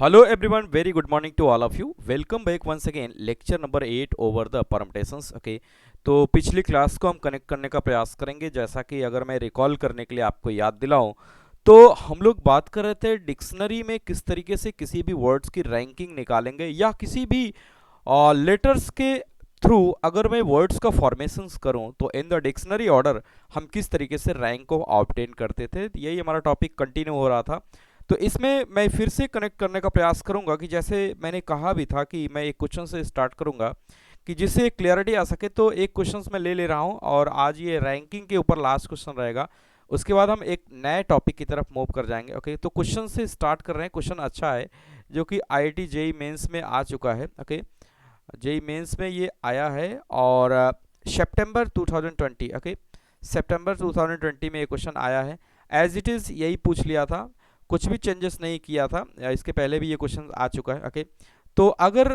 Hello everyone, very good morning to all of you. Welcome back once again, lecture number 8 over the permutations. Okay, तो पिछली class को हम connect करने का प्रयास करेंगे। जैसा कि अगर मैं रिकॉल करने के लिए आपको याद दिलाऊं तो हम लोग बात कर रहे थे डिक्शनरी में किस तरीके से किसी भी वर्ड्स की रैंकिंग निकालेंगे या किसी भी लेटर्स के थ्रू अगर मैं वर्ड्स का फॉर्मेशंस करूं तो इन द डिक्शनरी ऑर्डर हम किस तरीके से रैंक को ऑब्टेन करते थे। यही हमारा टॉपिक कंटिन्यू हो रहा था। तो इसमें मैं फिर से कनेक्ट करने का प्रयास करूंगा कि जैसे मैंने कहा भी था कि मैं एक क्वेश्चन से स्टार्ट करूंगा कि जिससे क्लियरिटी आ सके। तो एक क्वेश्चन मैं ले रहा हूं और आज ये रैंकिंग के ऊपर लास्ट क्वेश्चन रहेगा। उसके बाद हम एक नए टॉपिक की तरफ मूव कर जाएंगे। ओके, तो क्वेश्चन से स्टार्ट कर रहे हैं। क्वेश्चन अच्छा है जो कि आईआईटी जेईई मेंस में आ चुका है। ओके, जेईई मेंस में ये आया है और सितंबर 2020, ओके, सितंबर 2020 में ये क्वेश्चन आया है। एज इट इज़ यही पूछ लिया था, कुछ भी चेंजेस नहीं किया था। इसके पहले भी ये क्वेश्चन आ चुका है। ओके, तो अगर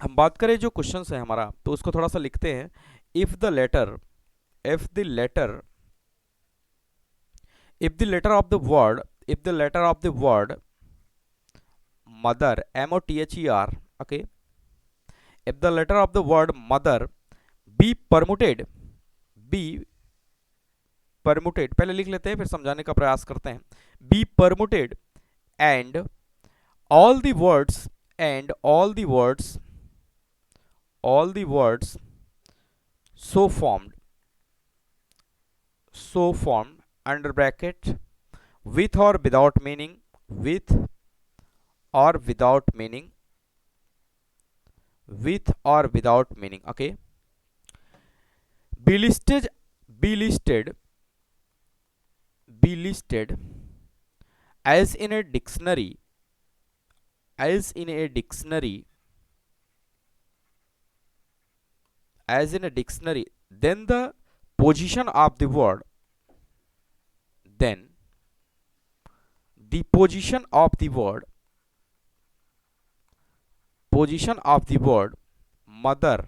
हम बात करें जो क्वेश्चन है हमारा, तो उसको थोड़ा सा लिखते हैं। If the letter if the letter if the letter of the word if the letter of the word mother, MOTHER, okay, if the letter of the word mother be be permuted, पहले लिख लेते हैं फिर समझाने का प्रयास करते हैं। be permuted and all the words and all the words so formed under bracket with or without meaning, with or without meaning, with or without meaning, okay, be listed be listed be listed as in a dictionary, as in a dictionary as in a dictionary, then the position of the word, then the position of the word mother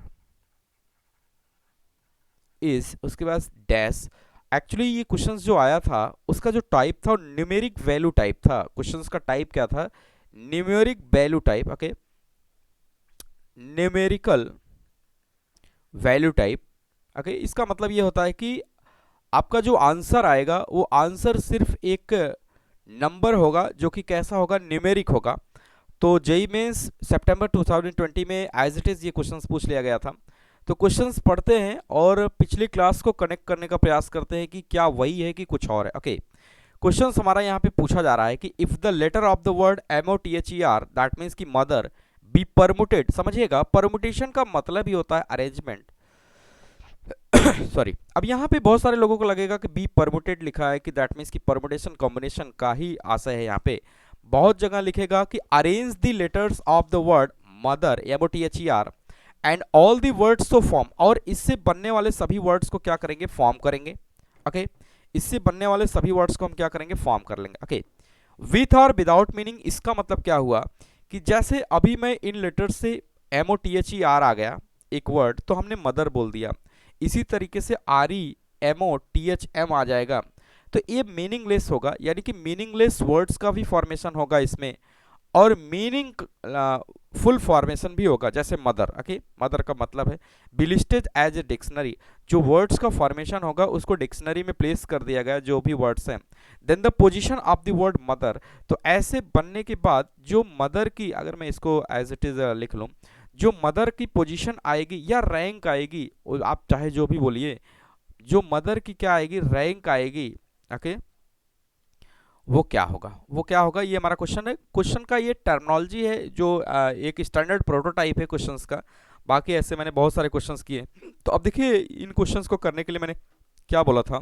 is, उसके बाद dash. Actually ये questions जो आया था उसका जो type था numeric value type था। क्वेश्चंस का टाइप क्या था? Numeric value type. Okay, numerical value type. Okay, इसका मतलब ये होता है कि आपका जो आंसर आएगा वो आंसर सिर्फ एक नंबर होगा जो कि कैसा होगा? न्यूमेरिक होगा। तो जेईई मेंस सितंबर 2020 में एज इट इज ये क्वेश्चंस पूछ लिया गया था। तो क्वेश्चंस पढ़ते हैं और पिछली क्लास को कनेक्ट करने का प्रयास करते हैं कि क्या वही है कि कुछ और है। ओके, क्वेश्चंस हमारा यहाँ पे पूछा जा रहा है कि if the letter of the word MOTHER that means की मदर बी परमुटेड। समझिएगा, परमुटेशन का मतलब ही होता है अरेंजमेंट। सॉरी, अब यहाँ पे बहुत सारे लोगों को लगेगा कि बी परमुटेड लिखा है कि दैट मीन्स की परमुटेशन कॉम्बिनेशन का ही आशय है। यहाँ पे बहुत जगह लिखेगा कि arrange the letters of the word mother MOTHER and all the words तो फॉर्म, और इससे बनने वाले सभी वर्ड्स को क्या करेंगे? फॉर्म करेंगे। ओके, इससे बनने वाले सभी वर्ड्स को हम क्या करेंगे? फॉर्म कर लेंगे। ओके, विथ और विदाउट मीनिंग, इसका मतलब क्या हुआ कि जैसे अभी मैं इन लेटर से MOTHER आ गया एक वर्ड तो हमने मदर बोल दिया, इसी तरीके से REMOTHM आ जाएगा तो ये मीनिंगलेस होगा, यानी कि मीनिंगलेस वर्ड्स का भी फॉर्मेशन होगा इसमें और मीनिंग फुल फॉर्मेशन भी होगा, जैसे मदर। ओके, मदर का मतलब है be listed as a dictionary, जो वर्ड्स का फॉर्मेशन होगा उसको डिक्शनरी में प्लेस कर दिया गया जो भी वर्ड्स हैं। Then the position of the word mother, तो ऐसे बनने के बाद जो मदर की, अगर मैं इसको एज इट इज लिख लूँ, जो मदर की पोजीशन आएगी या रैंक आएगी, आप चाहे जो भी बोलिए, जो मदर की क्या आएगी? रैंक आएगी। ओके, वो क्या होगा? वो क्या होगा? ये हमारा क्वेश्चन है। क्वेश्चन का ये टर्मिनोलॉजी है जो एक स्टैंडर्ड प्रोटोटाइप है क्वेश्चंस का। बाकी ऐसे मैंने बहुत सारे क्वेश्चंस किए। तो अब देखिए, इन क्वेश्चंस को करने के लिए मैंने क्या बोला था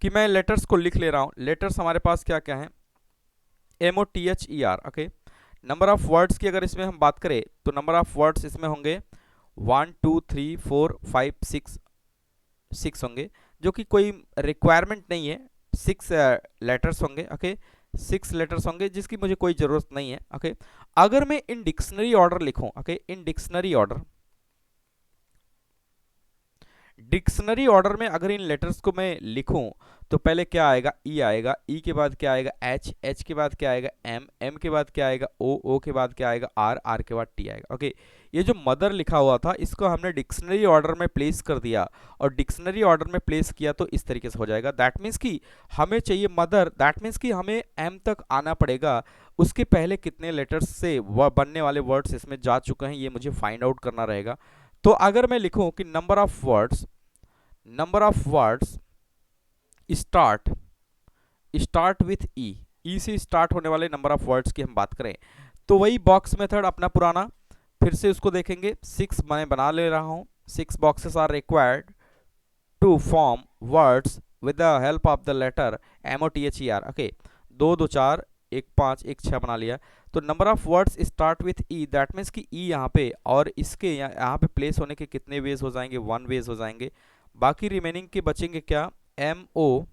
कि मैं लेटर्स को लिख ले रहा हूँ। लेटर्स हमारे पास क्या क्या है? MOTHER। Okay, number of words की अगर इसमें हम बात करें तो नंबर ऑफ वर्ड्स इसमें होंगे 1 2 3 4 5 6 होंगे, जो कि कोई रिक्वायरमेंट नहीं है। 6 लेटर्स होंगे। ओके, 6 लेटर्स होंगे जिसकी मुझे कोई जरूरत नहीं है। ओके, अगर मैं इन डिक्शनरी ऑर्डर लिखूं, okay, in dictionary order, dictionary order में अगर इन लेटर्स को मैं लिखूं तो पहले क्या आएगा, ई आएगा, ई के बाद क्या आएगा, एच, एच के बाद क्या आएगा, एम, एम के बाद क्या आएगा, ओ, ओ के बाद क्या आएगा, आर, आर के बाद टी आएगा। ओके, ये जो मदर लिखा हुआ था इसको हमने डिक्शनरी ऑर्डर में प्लेस कर दिया, और डिक्शनरी ऑर्डर में प्लेस किया तो इस तरीके से हो जाएगा। दैट मीन्स कि हमें चाहिए मदर, दैट मीन्स कि हमें एम तक आना पड़ेगा, उसके पहले कितने लेटर्स से बनने वाले वर्ड्स इसमें जा चुके हैं ये मुझे फाइंड आउट करना रहेगा। तो अगर मैं लिखूं कि number of words start with E, E से स्टार्ट होने वाले नंबर ऑफ वर्ड्स की हम बात करें तो वही बॉक्स मेथड अपना पुराना, फिर से उसको देखेंगे। 6 मैं बना ले रहा हूं, 6 boxes are required to form words with the help of the letter MOTHER। Okay, 2 2 4 1 5 1 6 बना लिया। तो number of words start with E, that means कि ई यहाँ पे और इसके यहाँ पे प्लेस होने के कितने वेज हो जाएंगे, 1 वेज हो जाएंगे। बाकी रिमेनिंग के बचेंगे क्या, MOTHR।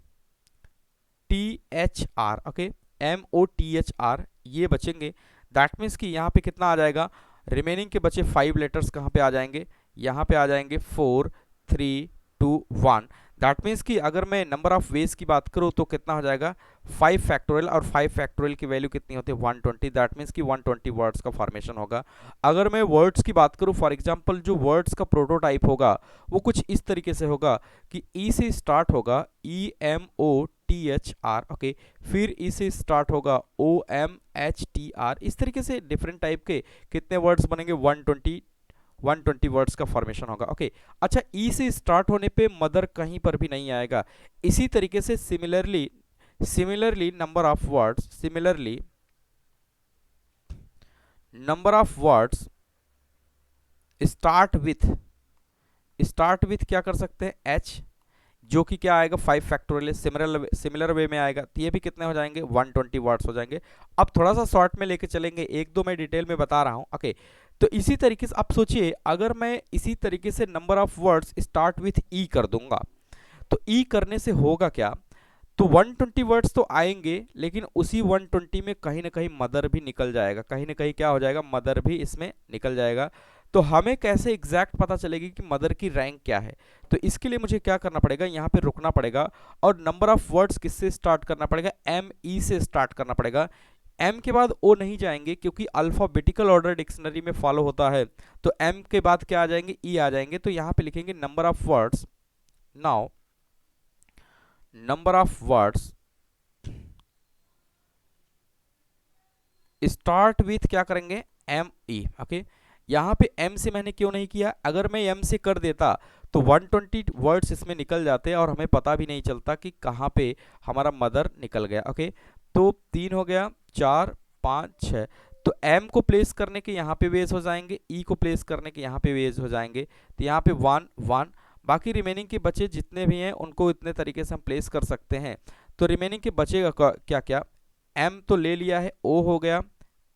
ओके, MOTHR ये बचेंगे। दैट मीन्स कि यहाँ पे कितना आ जाएगा, रिमेनिंग के बचे 5 लेटर्स कहाँ पे आ जाएंगे, यहाँ पे आ जाएंगे 4 3 2 1। दैट मीन्स कि अगर मैं नंबर ऑफ वेज की बात करूँ तो कितना हो जाएगा 5 फैक्टोरियल, और 5 फैक्टोरियल की वैल्यू कितनी होती है 120। दैट मीन्स कि 120 वर्ड्स का फॉर्मेशन होगा। अगर मैं वर्ड्स की बात करूँ, फॉर एग्जांपल जो वर्ड्स का प्रोटोटाइप होगा वो कुछ इस तरीके से होगा कि ई से स्टार्ट होगा, EMOTHR। ओके, फिर ई से स्टार्ट होगा, OMHTR। इस तरीके से डिफरेंट टाइप के कितने वर्ड्स बनेंगे, 120 वर्ड्स का फॉर्मेशन होगा। ओके, अच्छा, ई से स्टार्ट होने पे मदर कहीं पर भी नहीं आएगा। इसी तरीके से similarly number of words start with क्या कर सकते हैं, एच, जो कि क्या आएगा 5 फैक्टोरियल, सिमिलर वे में आएगा, तो ये भी कितने हो जाएंगे 120 वर्ड्स हो जाएंगे। अब थोड़ा सा शॉर्ट में लेके चलेंगे, एक दो मैं डिटेल में बता रहा हूं। ओके, तो इसी तरीके से आप सोचिए, अगर मैं इसी तरीके से number of words start with E कर दूंगा तो ई करने से होगा क्या, तो 120 वर्ड्स तो आएंगे, लेकिन उसी 120 में कहीं ना कहीं मदर भी निकल जाएगा, कहीं ना कहीं क्या हो जाएगा, मदर भी इसमें निकल जाएगा। तो हमें कैसे एग्जैक्ट पता चलेगी कि मदर की रैंक क्या है, तो इसके लिए मुझे क्या करना पड़ेगा, यहाँ पे रुकना पड़ेगा, और नंबर ऑफ वर्ड्स किससे स्टार्ट करना पड़ेगा, ME से स्टार्ट करना पड़ेगा। एम के बाद ओ नहीं जाएंगे क्योंकि अल्फाबेटिकल ऑर्डर डिक्शनरी में फॉलो होता है, तो एम के बाद क्या आ जाएंगे, ई आ जाएंगे। तो यहाँ पे लिखेंगे number of words, now number of words start with क्या करेंगे, ME। ओके, यहाँ पे M से मैंने क्यों नहीं किया, अगर मैं M से कर देता तो 120 वर्ड्स इसमें निकल जाते और हमें पता भी नहीं चलता कि कहाँ पे हमारा मदर निकल गया। ओके, तो 3 हो गया, 4 5 6, तो M को प्लेस करने के यहाँ पे वेज हो जाएंगे, E को प्लेस करने के यहाँ पे वेज हो जाएंगे, तो यहाँ पे 1 1। बाकी रिमेनिंग के बचे जितने भी हैं उनको इतने तरीके से हम प्लेस कर सकते हैं। तो रिमेनिंग के बचेगा क्या क्या, M तो ले लिया है, O हो गया,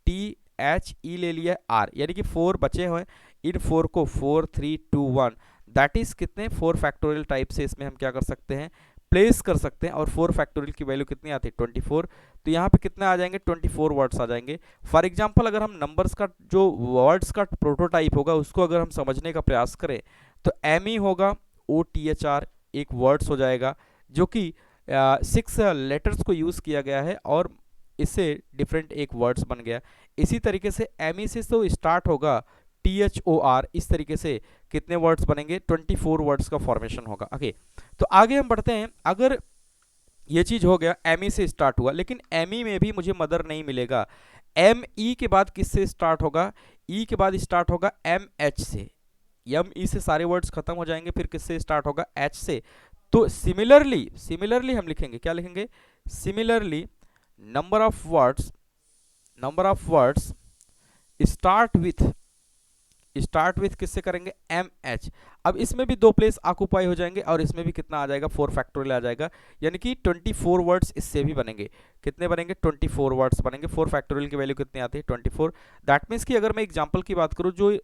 THE ले लिया, R, यानी कि 4 बचे हुए। इन 4 को 4 3 2 1 दैट इज कितने 4 फैक्टोरियल टाइप से इसमें हम क्या कर सकते हैं, प्लेस कर सकते हैं। और 4 फैक्टोरियल की वैल्यू कितनी आती है 24, तो यहाँ पे कितने आ जाएंगे 24 वर्ड्स आ जाएंगे। फॉर एग्जांपल अगर हम नंबर्स का जो वर्ड्स का प्रोटोटाइप होगा उसको अगर हम समझने का प्रयास करें तो ME होगा, OTHR एक वर्ड्स हो जाएगा जो कि 6 लेटर्स को यूज़ किया गया है और इससे डिफरेंट एक वर्ड्स बन गया। इसी तरीके से ME से तो स्टार्ट होगा, THOR, इस तरीके से कितने वर्ड्स बनेंगे 24 वर्ड्स का फॉर्मेशन होगा। ओके, तो आगे हम बढ़ते हैं। अगर ये चीज हो गया, ME से स्टार्ट हुआ, लेकिन ME में भी मुझे मदर नहीं मिलेगा। ME के बाद किससे स्टार्ट होगा, E के बाद स्टार्ट होगा MH से, ME से सारे वर्ड्स खत्म हो जाएंगे, फिर किससे स्टार्ट होगा, H से। तो सिमिलरली हम लिखेंगे, क्या लिखेंगे, similarly number of words start with किससे करेंगे, MH। अब इसमें भी 2 प्लेस ऑक्यूपाई हो जाएंगे और इसमें भी कितना आ जाएगा 4 फैक्टोरियल आ जाएगा, यानी कि 24 वर्ड्स इससे भी बनेंगे। कितने बनेंगे 24 वर्ड्स बनेंगे। 4 फैक्टोरियल की वैल्यू कितनी आती है 24। दैट मीन्स कि अगर मैं एग्जांपल की बात करूं, जो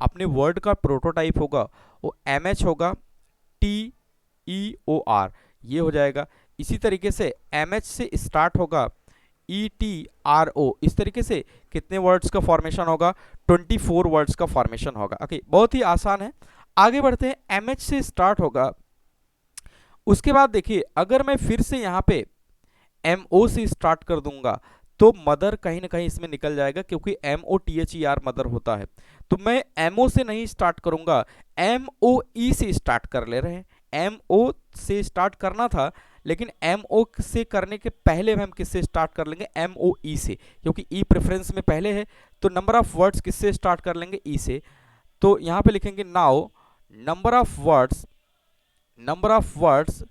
अपने वर्ड का प्रोटोटाइप होगा वो MH होगा, TEOR ये हो जाएगा। इसी तरीके से MH से स्टार्ट होगा, ETRO, इस तरीके से कितने वर्ड्स का फॉर्मेशन होगा 24 वर्ड्स का फॉर्मेशन होगा। ओके, बहुत ही आसान है। आगे बढ़ते हैं, MH से स्टार्ट होगा। उसके बाद देखिए अगर मैं फिर से यहाँ पे MO से स्टार्ट कर दूंगा तो मदर कहीं ना कहीं इसमें निकल जाएगा, क्योंकि MOTHER मदर होता है। तो मैं MO से नहीं स्टार्ट करूंगा, MOE से स्टार्ट कर ले रहे हैं। MO से स्टार्ट करना था, लेकिन MO से करने के पहले हम किससे स्टार्ट कर लेंगे, MOE से, क्योंकि E प्रेफरेंस में पहले है। तो नंबर ऑफ वर्ड्स किससे स्टार्ट कर लेंगे, E से। तो यहाँ पे लिखेंगे now number of words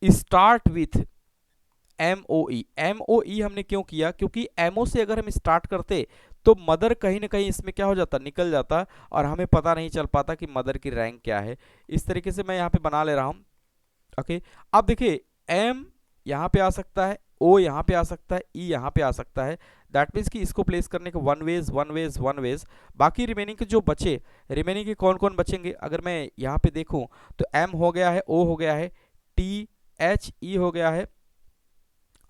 start with MOE। MOE हमने क्यों किया, क्योंकि MO से अगर हम स्टार्ट करते तो मदर कहीं ना कहीं इसमें क्या हो जाता, निकल जाता, और हमें पता नहीं चल पाता कि मदर की रैंक क्या है। इस तरीके से मैं यहाँ पे बना ले रहा हूँ। ओके, अब देखिए M यहाँ पे आ सकता है, O यहाँ पे आ सकता है, E यहाँ पे आ सकता है। दैट मीन्स कि इसको प्लेस करने के वन वेज। बाकी रिमेनिंग के जो बचे, रिमेनिंग के कौन कौन बचेंगे, अगर मैं यहाँ पे देखूँ तो M हो गया है, O हो गया है, T H E हो गया है,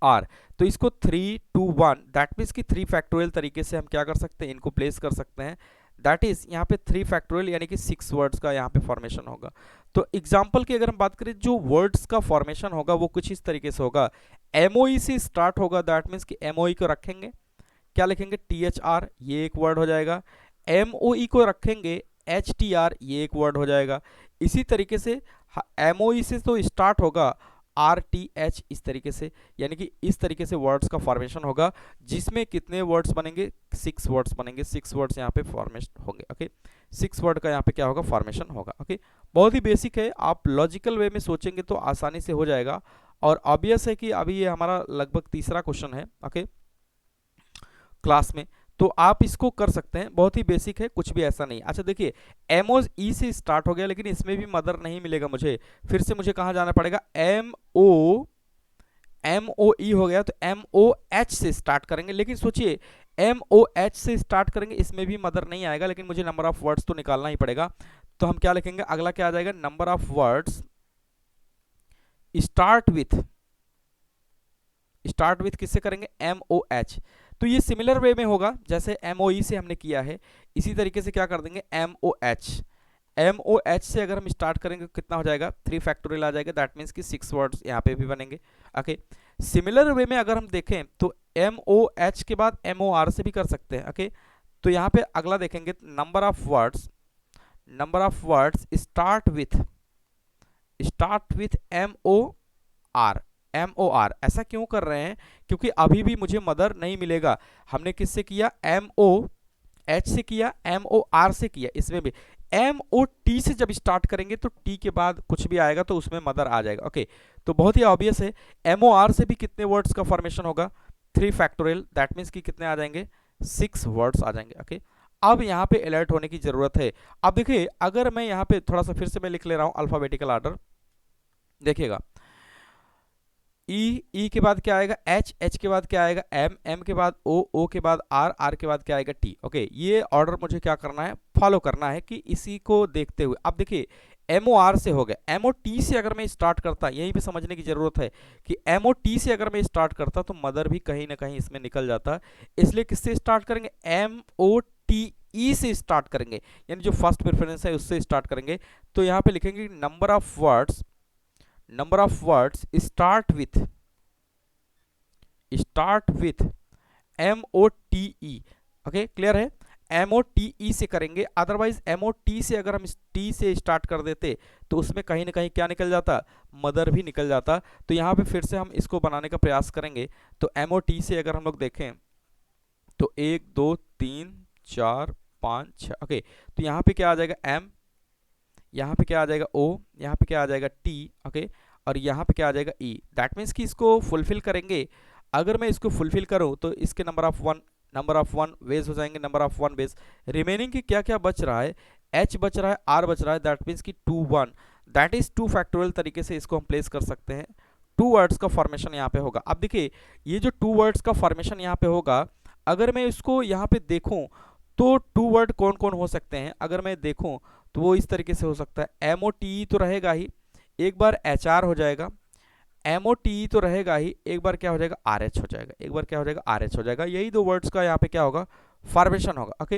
R। तो इसको 3 2 1 दैट मीन्स कि 3 फैक्टोरियल तरीके से हम क्या कर सकते हैं, इनको प्लेस कर सकते हैं। दैट इज यहाँ पे 3 फैक्टोरियल यानी कि 6 वर्ड्स का यहाँ पे फॉर्मेशन होगा। तो एग्जाम्पल की अगर हम बात करें, जो वर्ड्स का फॉर्मेशन होगा वो कुछ इस तरीके से होगा। MOE से स्टार्ट होगा, दैट मीन्स कि MOE को रखेंगे, क्या लिखेंगे, THR, ये एक वर्ड हो जाएगा। MOE को रखेंगे HTR, ये एक वर्ड हो जाएगा। इसी तरीके से MOE से तो स्टार्ट होगा RTH, इस तरीके से, यानी कि इस तरीके से वर्ड्स का फॉर्मेशन होगा, जिसमें कितने वर्ड्स बनेंगे, 6 वर्ड्स बनेंगे। 6 वर्ड्स यहाँ पे फॉर्मेशन होंगे। ओके, 6 वर्ड का यहाँ पे क्या होगा, फॉर्मेशन होगा। ओके, बहुत ही बेसिक है, आप लॉजिकल वे में सोचेंगे तो आसानी से हो जाएगा। और ऑब्वियस है कि अभी ये हमारा लगभग तीसरा क्वेश्चन है ओके क्लास में, तो आप इसको कर सकते हैं, बहुत ही बेसिक है, कुछ भी ऐसा नहीं। अच्छा देखिए, MOE से स्टार्ट हो गया, लेकिन इसमें भी मदर नहीं मिलेगा मुझे, फिर से मुझे कहाँ जाना पड़ेगा, MOE हो गया, तो MOH से स्टार्ट करेंगे। लेकिन सोचिए MOH से स्टार्ट करेंगे, इसमें भी मदर नहीं आएगा, लेकिन मुझे नंबर ऑफ वर्ड्स तो निकालना ही पड़ेगा। तो हम क्या लिखेंगे, अगला क्या आ जाएगा, number of words start with किससे करेंगे, MOH। तो ये सिमिलर वे में होगा, जैसे MOE से हमने किया है, इसी तरीके से क्या कर देंगे, MOH से अगर हम स्टार्ट करेंगे कितना हो जाएगा, 3 फैक्टोरियल आ जाएगा, दैट मीन्स कि 6 वर्ड्स यहाँ पे भी बनेंगे। ओके, सिमिलर वे में अगर हम देखें तो MOH के बाद MOR से भी कर सकते हैं। ओके, तो यहाँ पे अगला देखेंगे, number of words start with MOR। ऐसा क्यों कर रहे हैं, क्योंकि अभी भी मुझे मदर नहीं मिलेगा। हमने किससे किया, MOH से किया, MOR से किया, इसमें भी MOT से जब स्टार्ट करेंगे तो T के बाद कुछ भी आएगा तो उसमें मदर आ जाएगा। ओके, तो बहुत ही ऑब्वियस है, MOR से भी कितने वर्ड्स का फॉर्मेशन होगा, 3 फैक्टोरियल, दैट मीन्स कि कितने आ जाएंगे, 6 वर्ड्स आ जाएंगे। ओके, अब यहाँ पे अलर्ट होने की जरूरत है। अब देखिए, अगर मैं यहाँ पे थोड़ा सा फिर से मैं लिख ले रहा हूँ अल्फाबेटिकल ऑर्डर, देखिएगा, E के बाद क्या आएगा, H के बाद क्या आएगा, M के बाद O के बाद R के बाद क्या आएगा, T। ओके, ये ऑर्डर मुझे क्या करना है, फॉलो करना है, कि इसी को देखते हुए। अब देखिए MOR से हो गया, MOT से अगर मैं स्टार्ट करता, यहीं पे समझने की जरूरत है कि MOT से अगर मैं स्टार्ट करता तो मदर भी कहीं ना कहीं इसमें निकल जाता, इसलिए किससे स्टार्ट करेंगे, MOTE से स्टार्ट करेंगे, यानी जो फर्स्ट प्रेफरेंस है उससे स्टार्ट करेंगे। तो यहाँ पे लिखेंगे number of words start with MOTE। Okay, clear है, MOTE से करेंगे, अदरवाइज MOT से अगर हम T से स्टार्ट कर देते तो उसमें कहीं ना कहीं क्या निकल जाता, मदर भी निकल जाता। तो यहाँ पे फिर से हम इसको बनाने का प्रयास करेंगे। तो MOT से अगर हम लोग देखें तो 1 2 3 4 5 6। ओके, तो यहाँ पे क्या आ जाएगा, M, यहाँ पे क्या आ जाएगा, O, यहाँ पे क्या आ जाएगा, T। ओके, और यहाँ पे क्या आ जाएगा, E। दैट मीन्स कि इसको फुलफिल करेंगे। अगर मैं इसको फुलफिल करूँ तो इसके नंबर ऑफ वन वेज हो जाएंगे, नंबर ऑफ 1 वेज। रिमेनिंग की क्या क्या बच रहा है, H बच रहा है, R बच रहा है, दैट मीन्स कि 2 1, दैट इज 2 फैक्टोरियल तरीके से इसको हम प्लेस कर सकते हैं। 2 वर्ड्स का फॉर्मेशन यहाँ पे होगा। अब देखिए, ये जो 2 वर्ड्स का फॉर्मेशन यहाँ पे होगा, अगर मैं इसको यहाँ पे देखूँ तो 2 वर्ड कौन कौन हो सकते हैं, अगर मैं देखूँ तो वो इस तरीके से हो सकता है, MOTE तो रहेगा ही, एक बार HR हो जाएगा, MOTE तो रहेगा ही, एक बार क्या हो जाएगा, RH हो जाएगा, एक बार क्या हो जाएगा, RH हो जाएगा। यही 2 वर्ड्स का यहाँ पे क्या होगा, फॉर्मेशन होगा। ओके,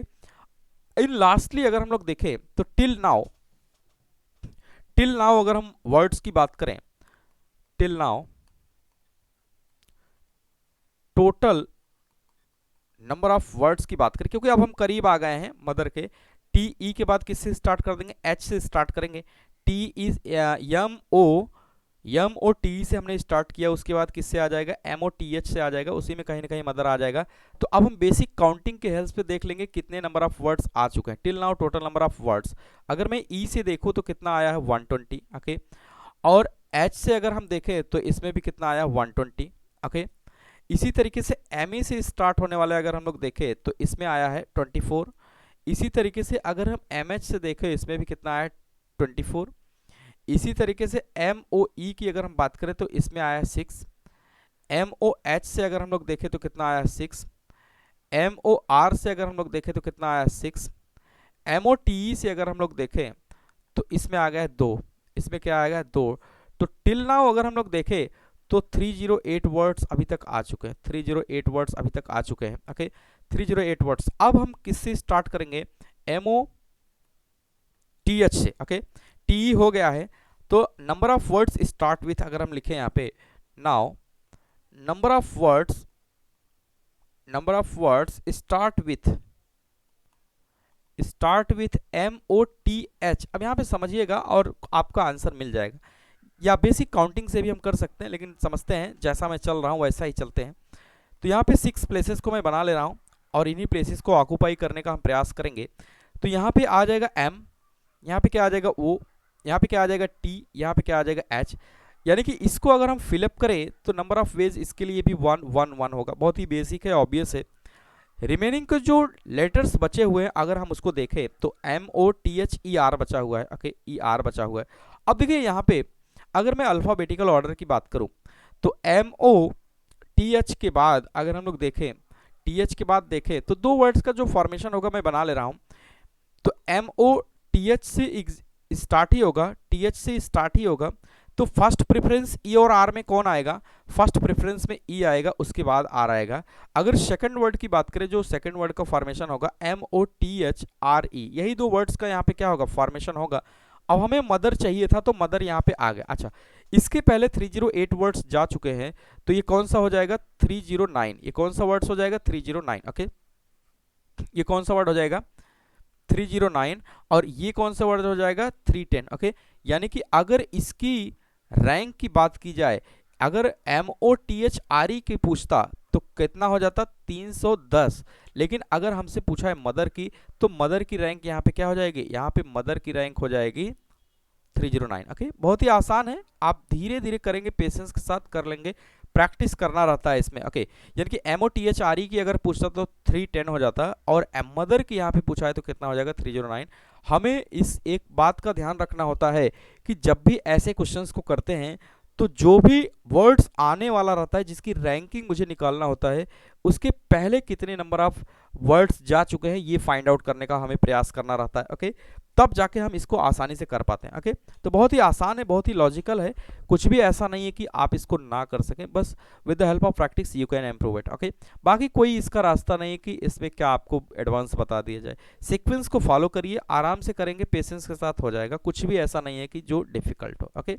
इन लास्टली अगर हम लोग देखें तो टिल नाउ टिल नाउ अगर हम वर्ड्स की बात करें, till now total number of words की बात करें, क्योंकि अब हम करीब आ गए हैं मदर के, टी ई के बाद किससे स्टार्ट कर देंगे, एच से स्टार्ट करेंगे। T is M O T से हमने स्टार्ट किया, उसके बाद किससे आ जाएगा, एम ओ टी एच से आ जाएगा, उसी में कहीं ना कहीं मदर आ जाएगा। तो अब हम बेसिक काउंटिंग के हेल्प से देख लेंगे कितने नंबर ऑफ वर्ड्स आ चुके हैं। Till now total number of words, अगर मैं ई से देखूं तो कितना आया है 120, ओके। और एच से अगर हम देखें तो इसमें भी कितना आया 120, ओके। इसी तरीके से एम ए से स्टार्ट होने वाले अगर हम लोग देखें तो इसमें आया है 24। इसी तरीके से अगर हम एम एच से देखें इसमें भी कितना आया 24। इसी तरीके से एम ओ ई की अगर हम बात करें तो इसमें आया 6। एम ओ एच से अगर हम लोग देखें तो कितना आया 6। एम ओ आर से अगर हम लोग देखें तो कितना आया 6। एम ओ टी ई से अगर हम लोग देखें तो इसमें आ गया 2, इसमें क्या आएगा 2। तो टिल नाउ अगर हम लोग देखें तो 308 वर्ड्स अभी तक आ चुके हैं, 308 वर्ड्स अभी तक आ चुके हैं, ओके। 308 वर्ड्स। अब हम किससे स्टार्ट करेंगे, एम ओ टी एच से, ओके। टी हो गया है, तो number of words start with अगर हम लिखें यहाँ पे, now number of words start with M O T H. अब यहाँ पे समझिएगा और आपका आंसर मिल जाएगा, या बेसिक काउंटिंग से भी हम कर सकते हैं, लेकिन समझते हैं जैसा मैं चल रहा हूँ वैसा ही चलते हैं। तो यहाँ पे 6 प्लेसेस को मैं बना ले रहा हूँ और इन्हीं प्लेसेस को ऑक्यूपाई करने का हम प्रयास करेंगे। तो यहाँ पे आ जाएगा एम, यहाँ पे क्या आ जाएगा ओ, यहाँ पे क्या आ जाएगा टी, यहाँ पे क्या आ जाएगा एच। यानी कि इसको अगर हम फिलअप करें तो नंबर ऑफ वेज इसके लिए भी 1 1 1 होगा। बहुत ही बेसिक है, ऑब्वियस है। रिमेनिंग के जो लेटर्स बचे हुए हैं अगर हम उसको देखें तो M O T H E R बचा हुआ है, ओके, ई आर बचा हुआ है। अब देखिए यहाँ पे अगर मैं अल्फाबेटिकल ऑर्डर की बात करूं तो एम ओ टी एच के बाद अगर हम लोग देखें, टी एच के बाद देखें तो 2 वर्ड्स का जो फॉर्मेशन होगा मैं बना ले रहा हूं। तो एम ओ टी एच से स्टार्ट ही होगा, टी एच से स्टार्ट ही होगा। तो फर्स्ट प्रेफरेंस ई और आर में कौन आएगा, फर्स्ट प्रेफरेंस में ई आएगा, उसके बाद आर आएगा। अगर सेकंड वर्ड की बात करें, जो सेकंड वर्ड का फॉर्मेशन होगा M O T H R E, यही 2 वर्ड्स का यहाँ पे क्या होगा, फॉर्मेशन होगा। अब हमें मदर चाहिए था तो मदर यहाँ पे आ गया। अच्छा, इसके पहले 308 वर्ड्स जा चुके हैं, तो ये कौन सा हो जाएगा 309, ये कौन सा वर्ड्स हो जाएगा 309, ओके। ये कौन सा वर्ड हो जाएगा 309, और ये कौन सा वर्ड हो जाएगा 310, ओके। यानी कि अगर इसकी रैंक की बात की जाए, अगर M O T H R E की पूछता तो कितना हो जाता 310, लेकिन अगर हमसे पूछा है मदर की तो मदर की रैंक यहाँ पे क्या हो जाएगी, यहाँ पे मदर की रैंक हो जाएगी 309, ओके। बहुत ही आसान है, आप धीरे धीरे करेंगे, पेशेंस के साथ कर लेंगे, प्रैक्टिस करना रहता है इसमें, ओके। यानी कि M O T H R E की अगर पूछता तो 310 हो जाता, और मदर की यहाँ पे पूछा है तो कितना हो जाएगा 309। हमें इस एक बात का ध्यान रखना होता है कि जब भी ऐसे क्वेश्चंस को करते हैं तो जो भी वर्ड्स आने वाला रहता है जिसकी रैंकिंग मुझे निकालना होता है, उसके पहले कितने नंबर ऑफ वर्ड्स जा चुके हैं ये फाइंड आउट करने का हमें प्रयास करना रहता है, ओके। तब जाके हम इसको आसानी से कर पाते हैं, ओके। तो बहुत ही आसान है, बहुत ही लॉजिकल है, कुछ भी ऐसा नहीं है कि आप इसको ना कर सकें, बस with the help of practice you can improve it, okay. बाकी कोई इसका रास्ता नहीं है कि इसमें क्या आपको एडवांस बता दिया जाए। सीक्वेंस को फॉलो करिए, आराम से करेंगे, पेशेंस के साथ हो जाएगा, कुछ भी ऐसा नहीं है कि जो डिफिकल्ट हो, ओके।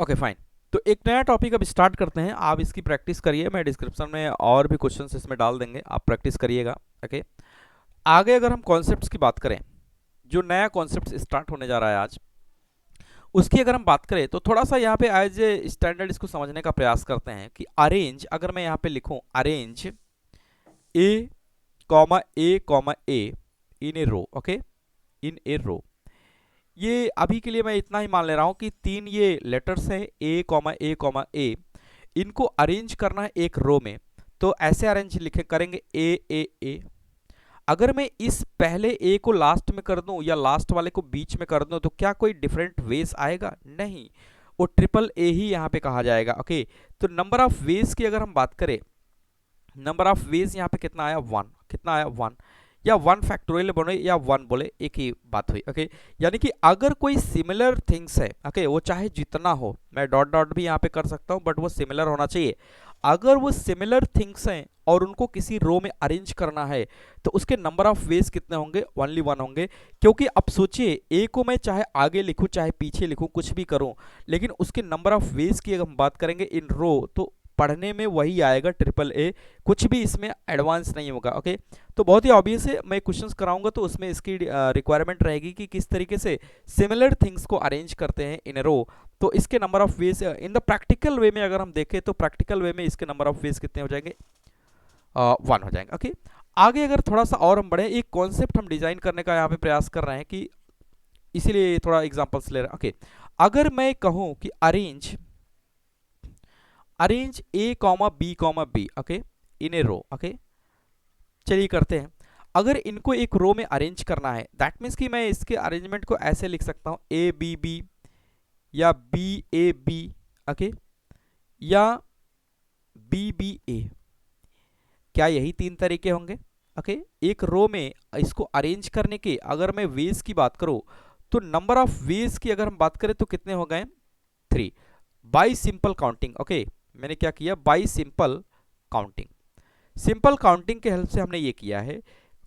ओके फाइन, तो एक नया टॉपिक अब स्टार्ट करते हैं। आप इसकी प्रैक्टिस करिए, मैं डिस्क्रिप्शन में और भी क्वेश्चंस इसमें डाल देंगे, आप प्रैक्टिस करिएगा, ओके। आगे अगर हम कॉन्सेप्ट्स की बात करें, जो नया कॉन्सेप्ट स्टार्ट होने जा रहा है आज, उसकी अगर हम बात करें तो थोड़ा सा यहाँ पे एज ए स्टैंडर्ड इसको समझने का प्रयास करते हैं कि अरेंज, अगर मैं यहाँ पे लिखूं arrange A in a row, okay, in a रो। ये अभी के लिए मैं इतना ही मान ले रहा हूं कि 3 ये लेटर्स हैं ए, इनको अरेंज करना है एक रो में, तो ऐसे अरेंज लिखे करेंगे ए। अगर मैं इस पहले ए को लास्ट में कर दूं या लास्ट वाले को बीच में कर दूं तो क्या कोई डिफरेंट वेज आएगा, नहीं, वो ट्रिपल ए ही यहाँ पे कहा जाएगा, ओके। तो नंबर ऑफ वेज की अगर हम बात करें, नंबर ऑफ वेज यहाँ पे कितना आया 1, कितना आया 1। या 1 फैक्टोरियल बोले या 1 बोले एक ही बात हुई। ओके, यानी कि अगर कोई सिमिलर थिंग्स है, ओके, वो चाहे जितना हो, मैं डॉट डॉट भी यहाँ पे कर सकता हूँ, बट वो सिमिलर होना चाहिए। अगर वो सिमिलर थिंग्स हैं और उनको किसी रो में अरेंज करना है तो उसके नंबर ऑफ वेज कितने होंगे? ओनली 1 होंगे। क्योंकि अब सोचिए, ए को मैं चाहे आगे लिखूं चाहे पीछे लिखूं, कुछ भी करूं, लेकिन उसके नंबर ऑफ वेज की अगर हम बात करेंगे इन रो, तो पढ़ने में वही आएगा, ट्रिपल ए, कुछ भी इसमें एडवांस नहीं होगा। ओके, तो बहुत ही ऑब्वियस है, मैं क्वेश्चंस कराऊंगा तो उसमें इसकी रिक्वायरमेंट रहेगी कि किस तरीके से सिमिलर थिंग्स को अरेंज करते हैं इन रो। तो इसके number of ways in the practical way में अगर हम देखें तो प्रैक्टिकल वे में इसके नंबर ऑफ वेज कितने हो जाएंगे? 1 हो जाएंगे। ओके, आगे अगर थोड़ा सा और हम बढ़े, एक कॉन्सेप्ट हम डिजाइन करने का यहाँ पे प्रयास कर रहे हैं कि इसीलिए थोड़ा एग्जांपल्स ले रहे हैं। ओके, अगर मैं कहूं कि arrange A comma B, okay, in a row. Okay, चलिए करते हैं। अगर इनको एक रो में अरेंज करना है, दैट मीन्स कि मैं इसके अरेंजमेंट को ऐसे लिख सकता हूं, ए बी बी या बी ए बी, ओके, या बी बी ए। क्या यही 3 तरीके होंगे? ओके, एक रो में इसको अरेंज करने के अगर मैं वेज की बात करूं तो नंबर ऑफ वेज की अगर हम बात करें तो कितने हो गए? 3 बाई सिंपल काउंटिंग। ओके, मैंने क्या किया? By simple counting. Simple counting के हेल्प से हमने ये किया है।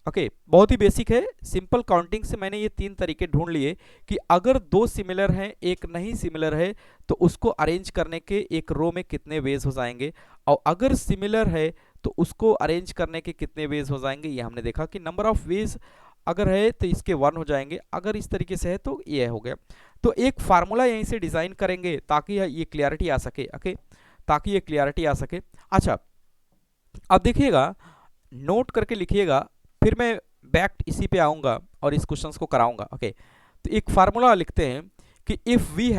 ओके, बहुत ही बेसिक है। सिंपल काउंटिंग से मैंने ये 3 तरीके ढूंढ लिए कि अगर 2 सिमिलर हैं, एक नहीं सिमिलर है, तो उसको अरेंज करने के एक रो में कितने वेज हो जाएंगे, और अगर सिमिलर है तो उसको अरेंज करने के कितने वेज हो जाएंगे। ये हमने देखा कि नंबर ऑफ वेज अगर है तो इसके 1 हो जाएंगे, अगर इस तरीके से है तो ये हो गया। तो एक फार्मूला यहीं से डिजाइन करेंगे ताकि ये क्लियरिटी आ सके। ओके, ताकि ये क्लियरिटी आ सके। अच्छा, अब देखिएगा, नोट करके लिखिएगा, फिर मैं बैक इसी पे आऊंगा और इस क्वेश्चन को कराऊंगा। ओके, तो एक फार्मूला लिखते हैं कि if we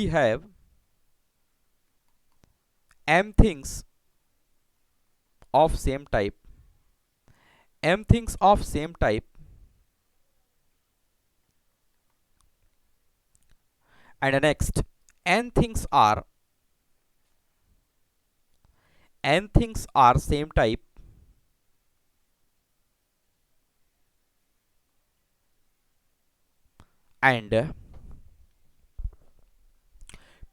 have m things of same type, m things of same type, and next n things are same type, and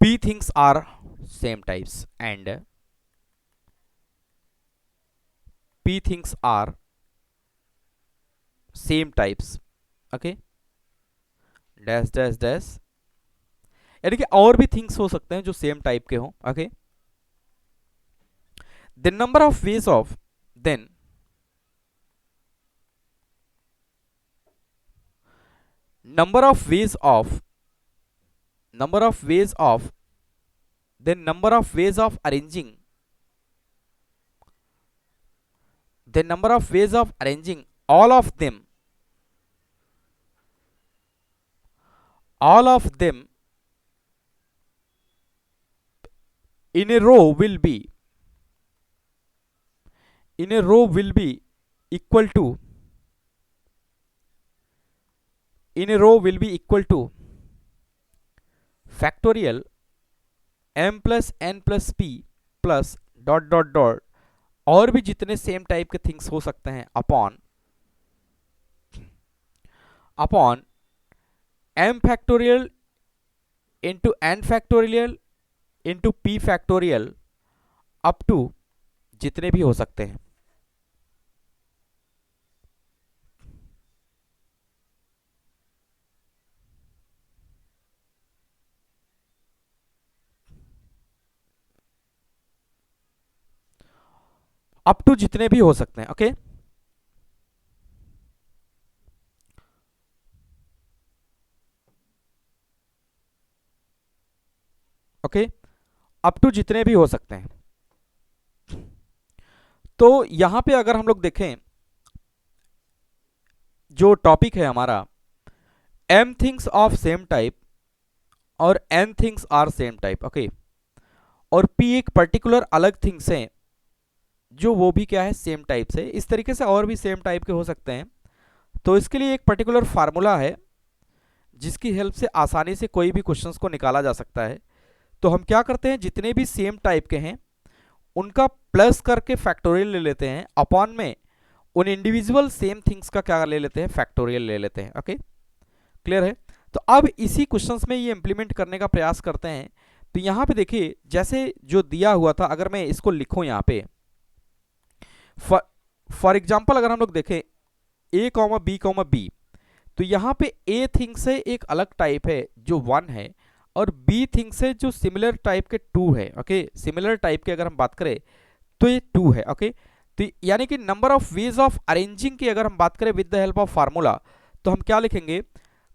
p things are same types, and p things are same types। Okay, dash dash dash, यानी कि और भी things हो सकते हैं जो same type के हों। Okay, the number of ways of then number of ways of number of ways of then number of ways of arranging the number of ways of arranging all of them in a row will be equal to factorial m plus n plus p plus dot dot dot, और भी जितने same type के things हो सकते हैं, upon m factorial into n factorial into p factorial up to जितने भी हो सकते हैं। अप टू जितने भी हो सकते हैं। ओके, ओके, अप टू जितने भी हो सकते हैं। तो यहां पे अगर हम लोग देखें, जो टॉपिक है हमारा m things of same type और n things are same type. Okay, और p एक पर्टिकुलर अलग थिंग्स हैं जो वो भी क्या है? सेम टाइप से। इस तरीके से और भी सेम टाइप के हो सकते हैं। तो इसके लिए एक पर्टिकुलर फार्मूला है जिसकी हेल्प से आसानी से कोई भी क्वेश्चंस को निकाला जा सकता है। तो हम क्या करते हैं, जितने भी सेम टाइप के हैं उनका प्लस करके फैक्टोरियल ले लेते हैं, अपॉन में उन इंडिविजुअल सेम थिंग्स का क्या ले लेते हैं, फैक्टोरियल ले लेते हैं। ओके, क्लियर है। तो अब इसी क्वेश्चंस में ये इंप्लीमेंट करने का प्रयास करते हैं। तो यहां पे देखिए जैसे जो दिया हुआ था, अगर मैं इसको लिखूं यहां पे फॉर एग्जांपल, अगर हम लोग देखें a comma B comma B, तो यहाँ पे a थिंग्स है एक अलग टाइप है जो 1 है, और b थिंग्स है जो सिमिलर टाइप के 2 है। ओके, सिमिलर टाइप के अगर हम बात करें तो ये 2 है। ओके, तो यानी कि number of ways of arranging की अगर हम बात करें with the help of formula, तो हम क्या लिखेंगे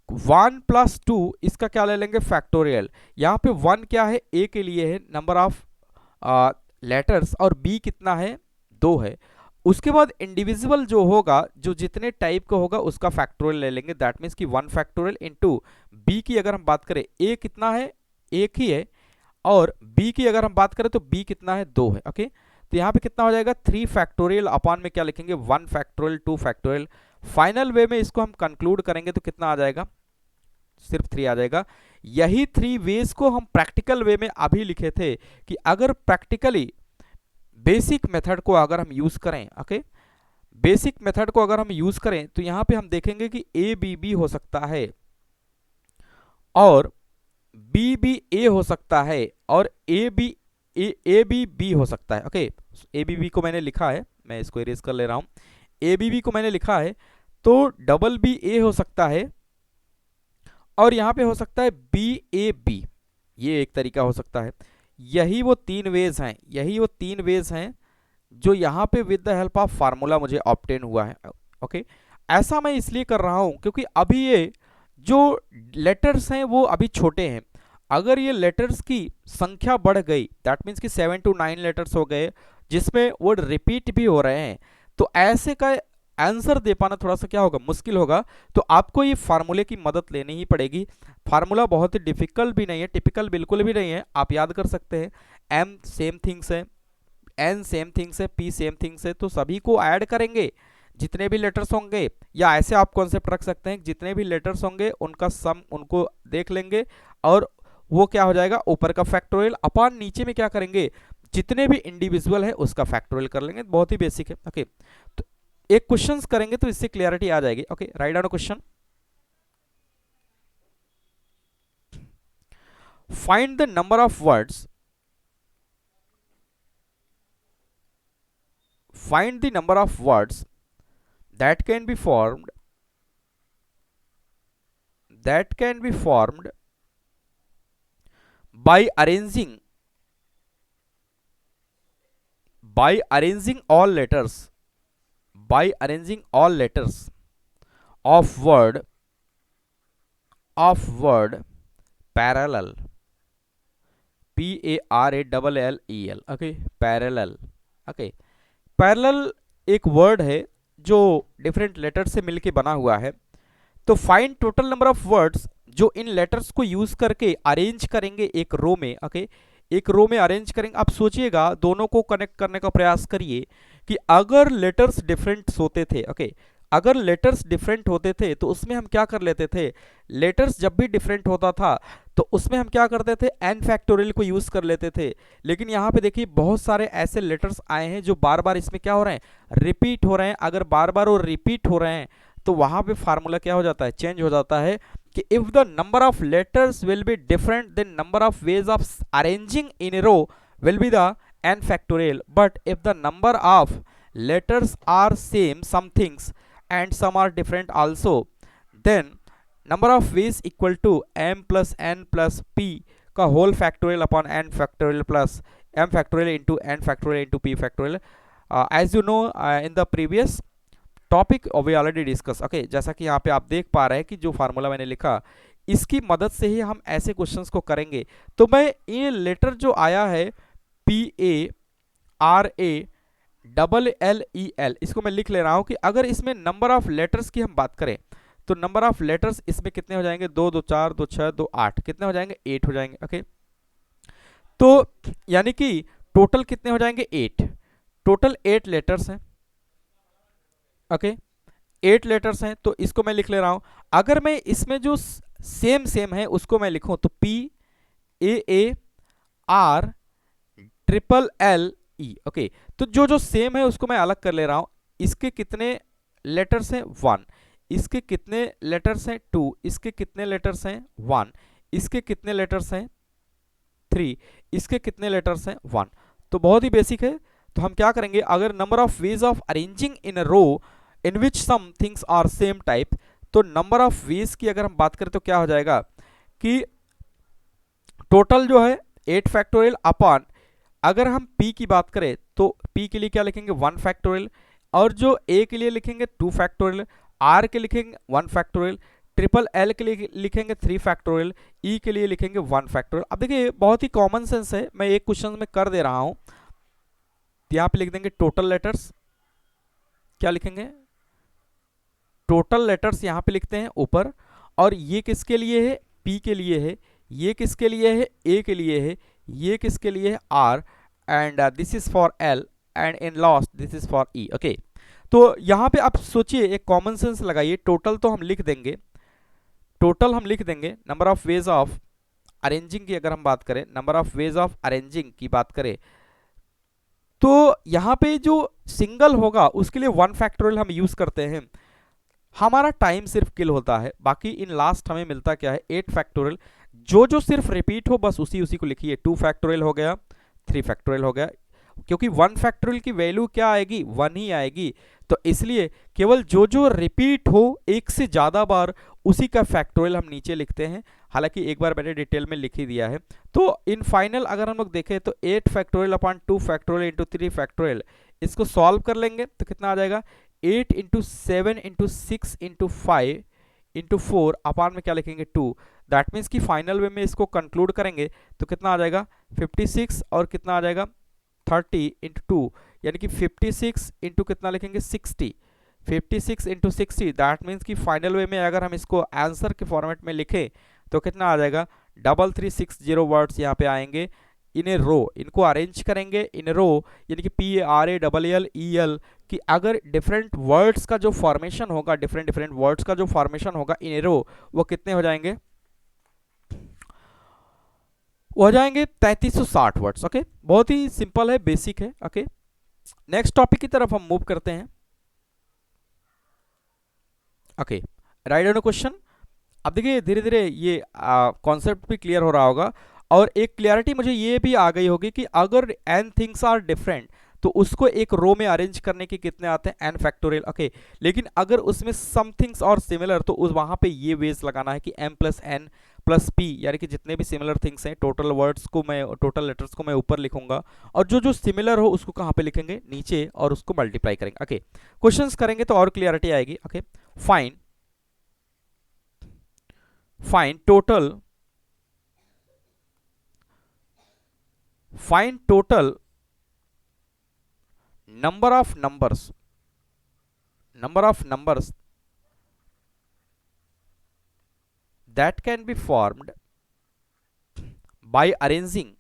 1 + 2, इसका क्या ले लेंगे फैक्टोरियल। यहाँ पे 1 क्या है, a के लिए है नंबर ऑफ लेटर्स, और b कितना है 2 है। उसके बाद इंडिविजुअल जो होगा, जो जितने टाइप का होगा उसका फैक्टोरियल ले लेंगे, दैट मीन्स कि 1 फैक्टोरियल इंटू बी की अगर हम बात करें a कितना है, एक ही है, और b की अगर हम बात करें तो b कितना है 2 है। ओके, तो यहाँ पे कितना हो जाएगा 3 फैक्टोरियल अपॉन में क्या लिखेंगे 1 फैक्टोरियल 2 फैक्टोरियल। फाइनल वे में इसको हम कंक्लूड करेंगे तो कितना आ जाएगा, सिर्फ 3 आ जाएगा। यही 3 वेज को हम प्रैक्टिकल वे में अभी लिखे थे कि अगर प्रैक्टिकली बेसिक मेथड को अगर हम यूज करें, ओके, बेसिक मेथड को अगर हम यूज करें तो यहां पे हम देखेंगे कि ए बी बी हो सकता है और बी बी ए हो सकता है और ए बी बी हो सकता है। ओके, ए बी बी को मैंने लिखा है, मैं इसको इरेज कर ले रहा हूं, ए बी बी को मैंने लिखा है, तो डबल बी ए हो सकता है और यहां पे हो सकता है बी ए बी, ये एक तरीका हो सकता है। यही वो 3 वेज हैं, यही वो 3 वेज हैं जो यहाँ पे with the help of formula मुझे ऑब्टेन हुआ है। ओके, ऐसा मैं इसलिए कर रहा हूँ क्योंकि अभी ये जो लेटर्स हैं वो अभी छोटे हैं। अगर ये लेटर्स की संख्या बढ़ गई, दैट मीन्स कि 7 to 9 लेटर्स हो गए जिसमें वर्ड रिपीट भी हो रहे हैं, तो ऐसे का आंसर दे पाना थोड़ा सा क्या होगा, मुश्किल होगा। तो आपको ये फार्मूले की मदद लेनी ही पड़ेगी। फार्मूला बहुत ही डिफिकल्ट भी नहीं है, टिपिकल बिल्कुल भी नहीं है, आप याद कर सकते हैं। एम सेम थिंग्स है, एन सेम थिंग्स है, पी सेम थिंग्स है, तो सभी को ऐड करेंगे जितने भी लेटर्स होंगे, या ऐसे आप कॉन्सेप्ट रख सकते हैं जितने भी लेटर्स होंगे उनका सम उनको देख लेंगे और वो क्या हो जाएगा ऊपर का फैक्टोरियल अपॉन नीचे में क्या करेंगे जितने भी इंडिविजुअल है उसका फैक्टोरियल कर लेंगे। बहुत ही बेसिक है। ओके, तो एक क्वेश्चंस करेंगे तो इससे क्लियरिटी आ जाएगी। Okay, write down question. Find the number of words, find the number of words that can be formed by arranging all letters of word parallel, PARALLEL। Okay, parallel. Okay, parallel एक word है जो different letter से मिलके बना हुआ है। तो find total number of words जो इन लेटर्स को यूज करके अरेंज करेंगे एक रो में। ओके, एक रो में अरेंज करेंगे। आप सोचिएगा, दोनों को कनेक्ट करने का प्रयास करिए कि अगर लेटर्स डिफरेंट होते थे, ओके, अगर लेटर्स डिफरेंट होते थे तो उसमें हम क्या कर लेते थे, लेटर्स जब भी डिफरेंट होता था तो उसमें हम क्या करते थे, एन फैक्टोरियल को यूज कर लेते थे। लेकिन यहाँ पे देखिए बहुत सारे ऐसे लेटर्स आए हैं जो बार बार इसमें क्या हो रहे हैं, रिपीट हो रहे हैं। अगर बार बार वो रिपीट हो रहे हैं तो वहां पे फार्मूला क्या हो जाता है, चेंज हो जाता है कि if the number of letters will be different then number of ways of arranging in a row will be the N factorial, but if the number of letters are same some things and some are different also, then number of ways equal to m plus n plus p का whole factorial upon n factorial plus m factorial into n factorial into p factorial। as you know in the previous topic we already discussed। okay, जैसा कि यहाँ पे आप देख पा रहे हैं कि जो फार्मूला मैंने लिखा इसकी मदद से ही हम ऐसे क्वेश्चंस को करेंगे। तो मैं ये लेटर जो आया है PARALLEL, इसको मैं लिख ले रहा हूं कि अगर इसमें नंबर ऑफ लेटर्स की हम बात करें तो नंबर ऑफ लेटर्स इसमें कितने हो जाएंगे, 2 2 4 2 6 2 8, कितने हो जाएंगे 8 हो जाएंगे। ओके, तो यानी कि टोटल कितने हो जाएंगे 8, टोटल 8 लेटर्स हैं। ओके, 8 लेटर्स हैं, तो इसको मैं लिख ले रहा हूं। अगर मैं इसमें जो सेम है उसको मैं लिखूं तो PAARLLEL ई। ओके, तो जो जो सेम है उसको मैं अलग कर ले रहा हूं। इसके कितने लेटर्स हैं 1, इसके कितने लेटर्स हैं 2, इसके कितने लेटर्स हैं 1, इसके कितने लेटर्स हैं 3, इसके कितने लेटर्स हैं 1। तो बहुत ही बेसिक है। तो हम क्या करेंगे, अगर number of ways of arranging in a row in which some things are same type, तो नंबर ऑफ वेज की अगर हम बात करें तो क्या हो जाएगा कि टोटल जो है 8 फैक्टोरियल अपॉन, अगर हम p की बात करें तो p के लिए क्या लिखेंगे 1 फैक्टोरियल, और जो a के लिए लिखेंगे 2 फैक्टोरियल, r के लिखेंगे 1 फैक्टोरियल, ट्रिपल एल के लिए लिखेंगे 3 फैक्टोरियल, ई के लिए लिखेंगे 1 फैक्टोरियल। अब देखिए बहुत ही कॉमन सेंस है, मैं एक क्वेश्चन में कर दे रहा हूं। यहां पे लिख देंगे टोटल लेटर्स, क्या लिखेंगे टोटल लेटर्स यहां पे लिखते हैं ऊपर, और ये किसके लिए है p के लिए है, ये किसके लिए है a के लिए है, ये किसके लिए है r, and this is for l, and in last this is for e। Okay, तो यहां पे आप सोचिए एक कॉमन सेंस लगाइए। टोटल तो हम लिख देंगे, टोटल हम लिख देंगे, number of ways of arranging की अगर हम बात करें, number of ways of arranging की बात करें, तो यहां पे जो सिंगल होगा उसके लिए 1 फैक्टोरियल हम यूज करते हैं, हमारा टाइम सिर्फ किल होता है। बाकी इन लास्ट हमें मिलता क्या है 8 फैक्टोरियल, जो जो सिर्फ रिपीट हो बस उसी उसी को लिखिए। 2 फैक्टोरियल हो गया, 3 फैक्टोरियल हो गया, क्योंकि 1 फैक्टोरियल की वैल्यू क्या आएगी 1 ही आएगी, तो इसलिए केवल जो जो रिपीट हो एक से ज्यादा बार उसी का फैक्टोरियल हम नीचे लिखते हैं। हालांकि एक बार मैंने डिटेल में लिख ही दिया है। तो इन फाइनल अगर हम लोग देखें तो 8 factorial upon 2 factorial into 3 factorial, इसको सॉल्व कर लेंगे तो कितना आ जाएगा 8 इंटू 7 इंटू 6 इंटू 5 इंटू 4 अपान में क्या लिखेंगे 2। दैट मीन्स कि फाइनल वे में इसको कंक्लूड करेंगे तो कितना आ जाएगा 56, और कितना आ जाएगा 30 इंटू 2, यानी कि 56 इंटू कितना लिखेंगे 60, 56 इंटू 60। दैट मीन्स कि फाइनल वे में अगर हम इसको आंसर के फॉर्मेट में लिखें तो कितना आ जाएगा 3360 वर्ड्स यहाँ पे आएंगे इन ए रो। इनको अरेंज करेंगे इन रो, यानी कि PARALL कि अगर डिफरेंट वर्ड्स का जो फॉर्मेशन होगा, डिफरेंट डिफरेंट वर्ड्स का जो फॉर्मेशन होगा इन ए रो, वो कितने हो जाएंगे, वो हो जाएंगे 3360 वर्ड्स। ओके, बहुत ही सिंपल है, बेसिक है। ओके, नेक्स्ट टॉपिक की तरफ हम मूव करते हैं। Okay, right on question. अब देखिए धीरे धीरे ये कॉन्सेप्ट भी क्लियर हो रहा होगा, और एक क्लियरिटी मुझे ये भी आ गई होगी कि अगर n थिंग्स आर डिफरेंट तो उसको एक रो में अरेंज करने के कितने आते हैं n फैक्टोरियल। ओके, लेकिन अगर उसमें सम थिंग्स और सिमिलर तो उस वहां पे ये वेज लगाना है कि m plus n plus p, यानी कि जितने भी सिमिलर थिंग्स हैं टोटल वर्ड्स को मैं, टोटल लेटर्स को मैं ऊपर लिखूंगा, और जो जो सिमिलर हो उसको कहाँ पे लिखेंगे नीचे, और उसको मल्टीप्लाई करेंगे। ओके, क्वेश्चंस करेंगे तो और क्लियरिटी आएगी। Okay, fine find total number of numbers that can be formed by arranging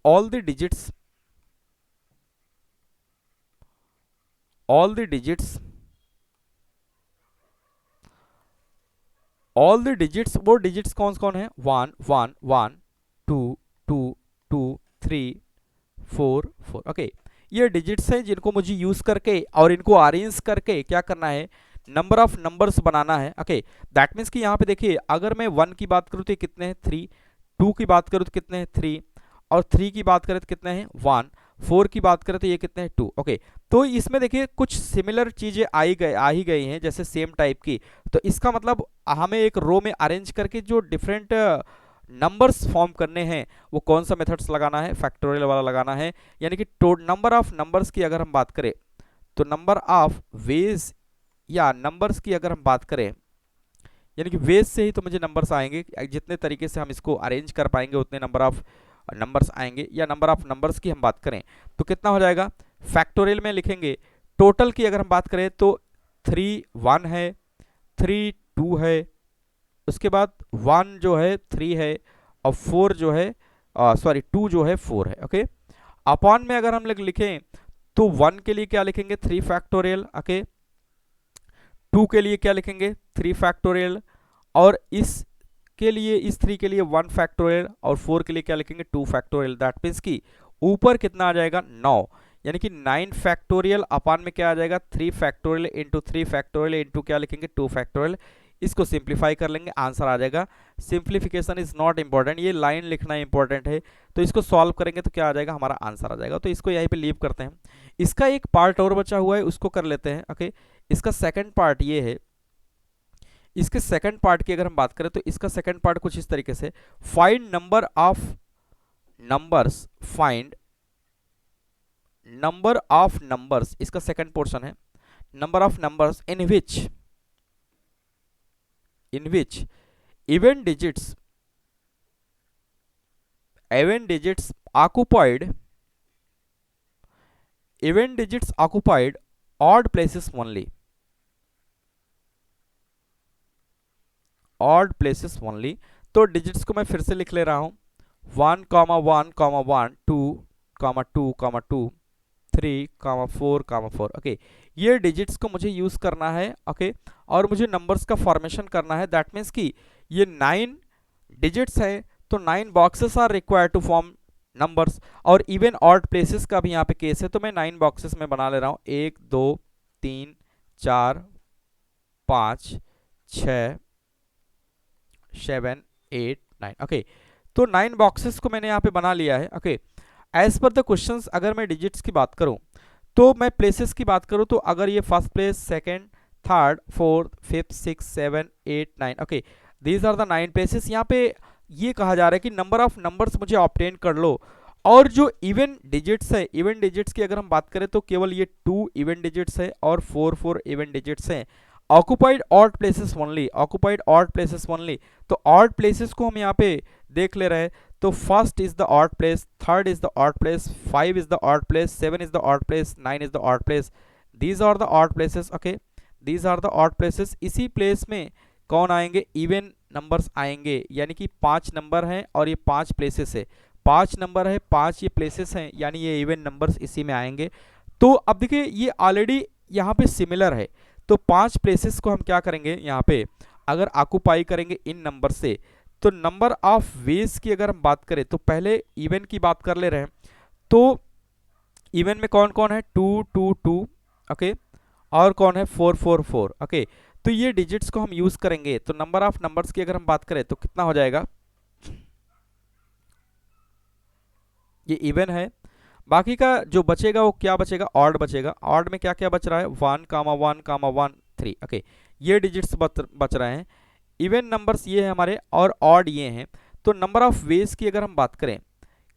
all the digits वो डिजिट्स कौन कौन है 1 1 1 2 2 2 3 4 4। ओके, ये डिजिट्स हैं जिनको मुझे यूज करके और इनको अरेंज करके क्या करना है, नंबर ऑफ नंबर्स बनाना है। ओके, दैट मीन्स कि यहाँ पे देखिए अगर मैं 1 की बात करूँ तो कितने हैं 3, 2 की बात करूँ तो कितने हैं 3, और 3 की बात करें तो कितने हैं 1, 4 की बात करें तो ये कितने हैं 2। ओके, तो इसमें देखिए कुछ सिमिलर चीजें आ ही गई हैं जैसे सेम टाइप की, तो इसका मतलब हमें एक रो में अरेंज करके जो डिफरेंट नंबर्स फॉर्म करने हैं वो कौन सा मेथड्स लगाना है, फैक्टोरियल वाला लगाना है। यानी कि नंबर ऑफ नंबर्स की अगर हम बात करें तो नंबर ऑफ वेज, या नंबर्स की अगर हम बात करें यानी कि वेज से ही तो मुझे नंबर्स आएंगे, जितने तरीके से हम इसको अरेंज कर पाएंगे उतने नंबर ऑफ नंबर्स आएंगे। या नंबर ऑफ नंबर्स की हम बात करें तो कितना हो जाएगा, फैक्टोरियल में लिखेंगे। टोटल की अगर हम बात करें तो 3 1 है, 3 2 है, उसके बाद 1 जो है 3 है, और 4 जो है 2 जो है 4 है। ओके, अपॉन में अगर हम लोग लिखें तो 1 के लिए क्या लिखेंगे 3 फैक्टोरियल। ओके, 2 के लिए क्या लिखेंगे 3 फैक्टोरियल, और इस के लिए, इस 3 के लिए 1 फैक्टोरियल और 4 के लिए क्या लिखेंगे 2 फैक्टोरियल। दैट मीन्स कि ऊपर कितना आ जाएगा 9, यानी कि 9 फैक्टोरियल अपान में क्या आ जाएगा 3 फैक्टोरियल इंटू 3 फैक्टोरियल इंटू क्या लिखेंगे 2 फैक्टोरियल। इसको सिंप्लीफाई कर लेंगे, आंसर आ जाएगा। सिंप्लीफिकेशन इज नॉट इंपॉर्टेंट, ये लाइन लिखना इंपॉर्टेंट है। तो इसको सॉल्व करेंगे तो क्या आ जाएगा, हमारा आंसर आ जाएगा। तो इसको यहीं पे लीव करते हैं। इसका एक पार्ट और बचा हुआ है, उसको कर लेते हैं। ओके, इसका सेकंड पार्ट ये है। इसके सेकंड पार्ट की अगर हम बात करें तो इसका सेकंड पार्ट कुछ इस तरीके से, find number of numbers, find number of numbers, इसका सेकंड पोर्शन है। Number of numbers in which even digits occupied odd places only, odd places only। तो डिजिट्स को मैं फिर से लिख ले रहा हूं, 1, 1, 1, 2, 2, 2, 3, 4, 4। ओके, ये डिजिट्स को मुझे यूज करना है। ओके, और मुझे नंबर्स का फॉर्मेशन करना है। दैट मीन्स कि ये 9 डिजिट्स है, तो 9 boxes are required to form numbers. और इवन ऑड प्लेसेस का भी यहाँ पे केस है, तो मैं 9 बॉक्सेस में बना ले रहा हूँ, 1, 2, 3, 4, 5, 6, 7, 8, 9। ओके, तो 9 बॉक्सेस को मैंने यहाँ पे बना लिया है। Okay, as per the questions अगर मैं डिजिट्स की बात करूं तो मैं प्लेसेस की बात करूं तो अगर ये first place, second, third, fourth, fifth, 6, 7, 8, 9। Okay, these are the 9 places. यहाँ पे ये कहा जा रहा है कि नंबर ऑफ नंबर्स मुझे ऑब्टेन कर लो। और जो इवन डिजिट्स है, इवन डिजिट्स की अगर हम बात करें तो केवल ये 2 इवन डिजिट्स है और 4 इवन डिजिट्स हैं। Occupied odd places only, occupied odd places only. तो ऑड प्लेसेस को हम यहाँ पे देख ले रहे हैं। तो first is the odd place, third is the odd place, 5 is the odd place, 7 is the odd place, 9 is the odd place. These are the odd places. Okay, these are the odd places. इसी place में कौन आएंगे, even numbers आएंगे, यानी कि 5 number हैं और ये 5 प्लेसेस है। 5 नंबर है, 5 ये प्लेसेस हैं, यानी ये इवन नंबर्स इसी में आएंगे। तो अब देखिए ये ऑलरेडी यहाँ पे सिमिलर है। तो 5 प्लेसेस को हम क्या करेंगे, यहाँ पे अगर ऑक्युपाई करेंगे इन नंबर से, तो नंबर ऑफ वेज की अगर हम बात करें तो पहले इवन की बात कर ले रहे हैं। तो इवन में कौन कौन है, 2, 2, 2। ओके, और कौन है 4, 4, 4। ओके, तो ये डिजिट्स को हम यूज करेंगे। तो नंबर ऑफ नंबर्स की अगर हम बात करें तो कितना हो जाएगा, ये इवन है। बाकी का जो बचेगा वो क्या बचेगा, ऑड बचेगा। ऑड में क्या क्या बच रहा है, 1, 1, 1, 3। ओके, ये डिजिट्स बच रहे हैं। इवन नंबर्स ये है हमारे और ऑड ये हैं। तो नंबर ऑफ वेज की अगर हम बात करें,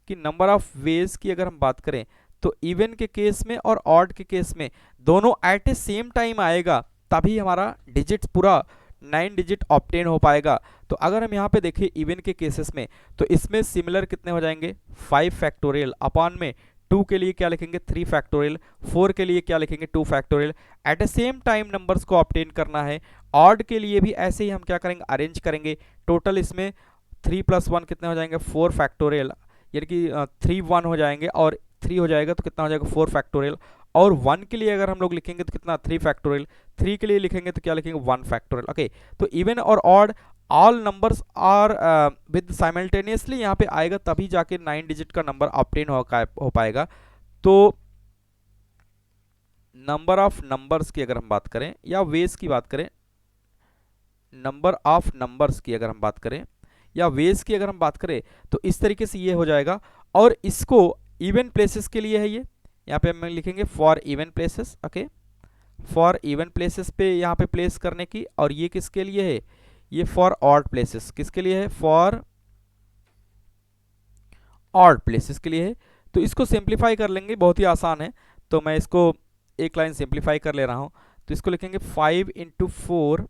कि नंबर ऑफ वेज की अगर हम बात करें तो इवन के केस में और ऑड के केस में दोनों एट ए सेम टाइम आएगा, तभी हमारा डिजिट पूरा 9 डिजिट ऑब्टेन हो पाएगा। तो अगर हम यहाँ पे देखें इवन के केसेस में, तो इसमें सिमिलर कितने हो जाएंगे, 5 फैक्टोरियल अपॉन में 2 के लिए क्या लिखेंगे 3 फैक्टोरियल, 4 के लिए क्या लिखेंगे 2 factorial. At the same time numbers को ऑब्टेन करना है। ऑड के लिए भी ऐसे ही हम क्या करेंगे, अरेंज करेंगे। टोटल इसमें 3 + 1 कितने हो जाएंगे, 4 फैक्टोरियल, यानी कि 3 1 हो जाएंगे और 3 हो जाएगा तो कितना हो जाएगा 4 फैक्टोरियल। और 1 के लिए अगर हम लोग लिखेंगे तो कितना 3 फैक्टोरियल, 3 के लिए लिखेंगे तो क्या लिखेंगे 1 फैक्टोरियल। ओके, तो इवन और odd all numbers are with simultaneously यहाँ पे आएगा, तभी जाके 9 डिजिट का नंबर ऑब्टेन हो पाएगा। तो नंबर ऑफ नंबर्स की अगर हम बात करें या वेज की बात करें, नंबर ऑफ नंबर्स की अगर हम बात करें या वेज की अगर हम बात करें तो इस तरीके से ये हो जाएगा। और इसको इवन प्लेसेस के लिए है, ये यहाँ पे हम लिखेंगे for even places. Okay, for even places पे यहाँ पे प्लेस करने की। और ये किसके लिए है, ये फॉर ऑड प्लेसेस, किसके लिए है, फॉर ऑड प्लेसेस के लिए है। तो इसको सिंप्लीफाई कर लेंगे, बहुत ही आसान है। तो मैं इसको एक लाइन सिंप्लीफाई कर ले रहा हूँ। तो इसको लिखेंगे 5 × 4,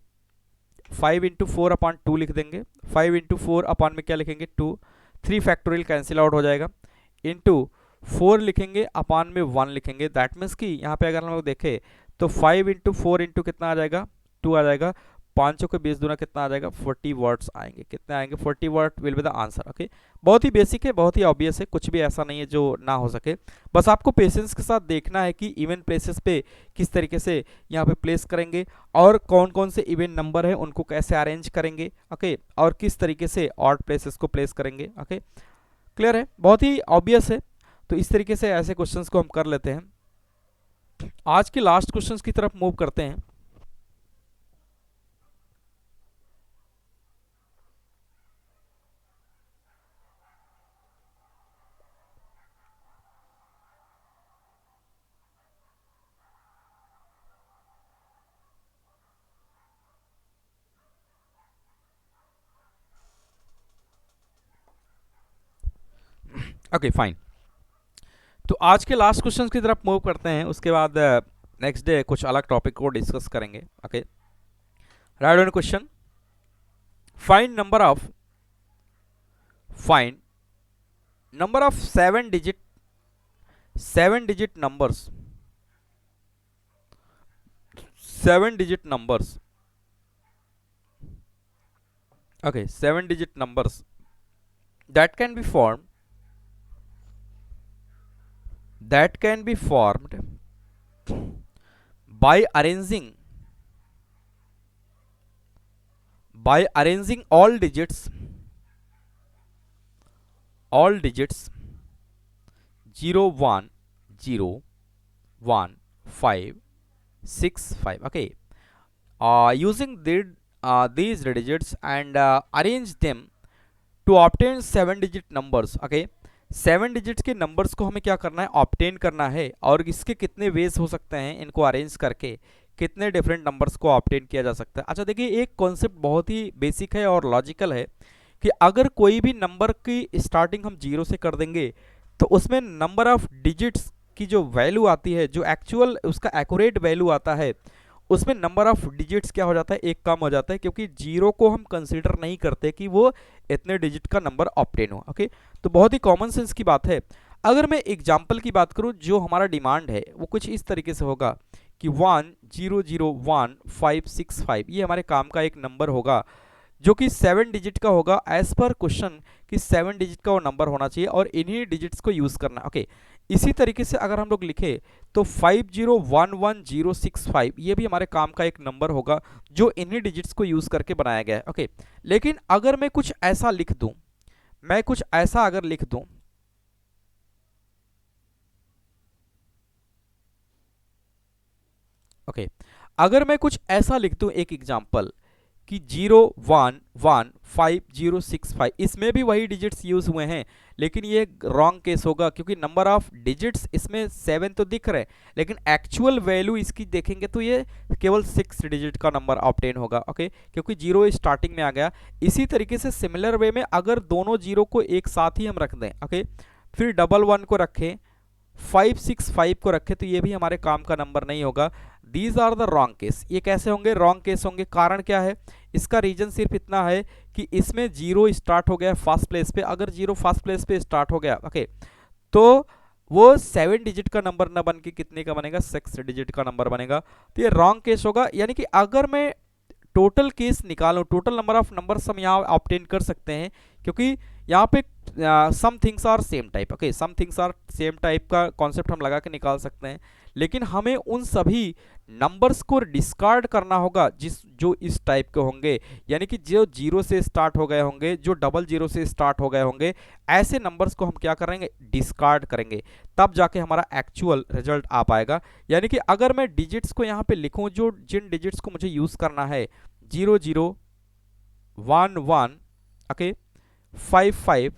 5 × 4 अपॉन 2 लिख देंगे। 5 × 4 अपॉन में क्या लिखेंगे 2, 3 फैक्टोरियल कैंसिल आउट हो जाएगा, इंटू 4 लिखेंगे अपॉन में 1 लिखेंगे। दैट मीन्स कि यहाँ पे अगर हम लोग देखें तो 5 × 4 इंटू कितना आ जाएगा 2 आ जाएगा। 5 के 20 दूना कितना आ जाएगा, 40 वर्ड्स आएंगे। कितने आएंगे, 40 word will be the answer. Okay, बहुत ही बेसिक है, बहुत ही ऑब्वियस है, कुछ भी ऐसा नहीं है जो ना हो सके। बस आपको पेशेंस के साथ देखना है कि इवन प्लेसेस पे किस तरीके से यहाँ पे प्लेस करेंगे और कौन कौन से इवन नंबर है उनको कैसे अरेंज करेंगे। ओके, और किस तरीके से ऑड प्लेसेस को प्लेस करेंगे। ओके, क्लियर है, बहुत ही ऑब्वियस है। तो इस तरीके से ऐसे क्वेश्चंस को हम कर लेते हैं। आज के लास्ट क्वेश्चंस की तरफ मूव करते हैं। ओके फाइन, तो आज के लास्ट क्वेश्चन की तरफ मूव करते हैं, उसके बाद नेक्स्ट डे कुछ अलग टॉपिक को डिस्कस करेंगे। Okay, right on question, find number of seven digit numbers, 7 digit numbers, okay, 7 digit numbers that can be formed by arranging all digits 0 1 0 1 5 6 5। Okay, using these digits and arrange them to obtain 7 digit numbers। okay, 7 digits के numbers को हमें क्या करना है, obtain करना है। और इसके कितने वेज हो सकते हैं, इनको अरेंज करके कितने डिफरेंट नंबर्स को ऑब्टेन किया जा सकता है। अच्छा देखिए, एक कॉन्सेप्ट बहुत ही बेसिक है और लॉजिकल है कि अगर कोई भी नंबर की स्टार्टिंग हम 0 से कर देंगे तो उसमें नंबर ऑफ डिजिट्स की जो वैल्यू आती है, जो एक्चुअल उसका एक्यूरेट वैल्यू आता है, उसमें नंबर ऑफ डिजिट्स क्या हो जाता है, एक कम हो जाता है, क्योंकि 0 को हम कंसीडर नहीं करते कि वो इतने डिजिट का नंबर ऑब्टेन हो। ओके, तो बहुत ही कॉमन सेंस की बात है। अगर मैं एग्जाम्पल की बात करूं, जो हमारा डिमांड है वो कुछ इस तरीके से होगा कि 1001 565, ये हमारे काम का एक नंबर होगा जो कि 7 डिजिट का होगा एज पर क्वेश्चन, कि 7 डिजिट का वो नंबर होना चाहिए और इन्हीं डिजिट्स को यूज करना। ओके, इसी तरीके से अगर हम लोग लिखें तो 5011065, ये भी हमारे काम का एक नंबर होगा जो इन्हीं डिजिट्स को यूज करके बनाया गया है। ओके, लेकिन अगर मैं कुछ ऐसा लिख दूं, ओके, अगर मैं कुछ ऐसा लिख दूं एक एग्जांपल कि 0115065, इसमें भी वही डिजिट्स यूज हुए हैं, लेकिन ये रॉन्ग केस होगा क्योंकि नंबर ऑफ डिजिट्स इसमें 7 तो दिख रहे हैं, लेकिन एक्चुअल वैल्यू इसकी देखेंगे तो ये केवल 6 डिजिट का नंबर ऑब्टेन होगा। ओके, क्योंकि 0 स्टार्टिंग में आ गया। इसी तरीके से सिमिलर वे में अगर दोनों 0 को एक साथ ही हम रख दें, ओके, फिर 11 को रखें, 565 को रखें, तो ये भी हमारे काम का नंबर नहीं होगा। These are the wrong case. ये कैसे होंगे, रॉन्ग केस होंगे। कारण क्या है, इसका रीजन सिर्फ इतना है कि इसमें 0 स्टार्ट हो गया फर्स्ट प्लेस पे। अगर 0 फर्स्ट प्लेस पे स्टार्ट हो गया, ओके, तो वो 7 डिजिट का नंबर न बन के कितने का बनेगा, 6 डिजिट का नंबर बनेगा। तो ये रॉन्ग केस होगा। यानी कि अगर मैं टोटल केस निकालूं, टोटल नंबर ऑफ नंबर्स हम यहाँ ऑब्टेन कर सकते हैं, क्योंकि यहाँ पे some things are same type. Okay, some things are same type का कॉन्सेप्ट हम लगा के निकाल सकते हैं, लेकिन हमें उन सभी नंबर्स को डिस्कार्ड करना होगा जो इस टाइप के होंगे, यानी कि जो 0 से स्टार्ट हो गए होंगे, जो 00 से स्टार्ट हो गए होंगे, ऐसे नंबर्स को हम क्या करेंगे, डिस्कार्ड करेंगे, तब जाके हमारा एक्चुअल रिजल्ट आ पाएगा। यानी कि अगर मैं डिजिट्स को यहाँ पे लिखूँ, जो जिन डिजिट्स को मुझे यूज करना है, 0011, ओके, 55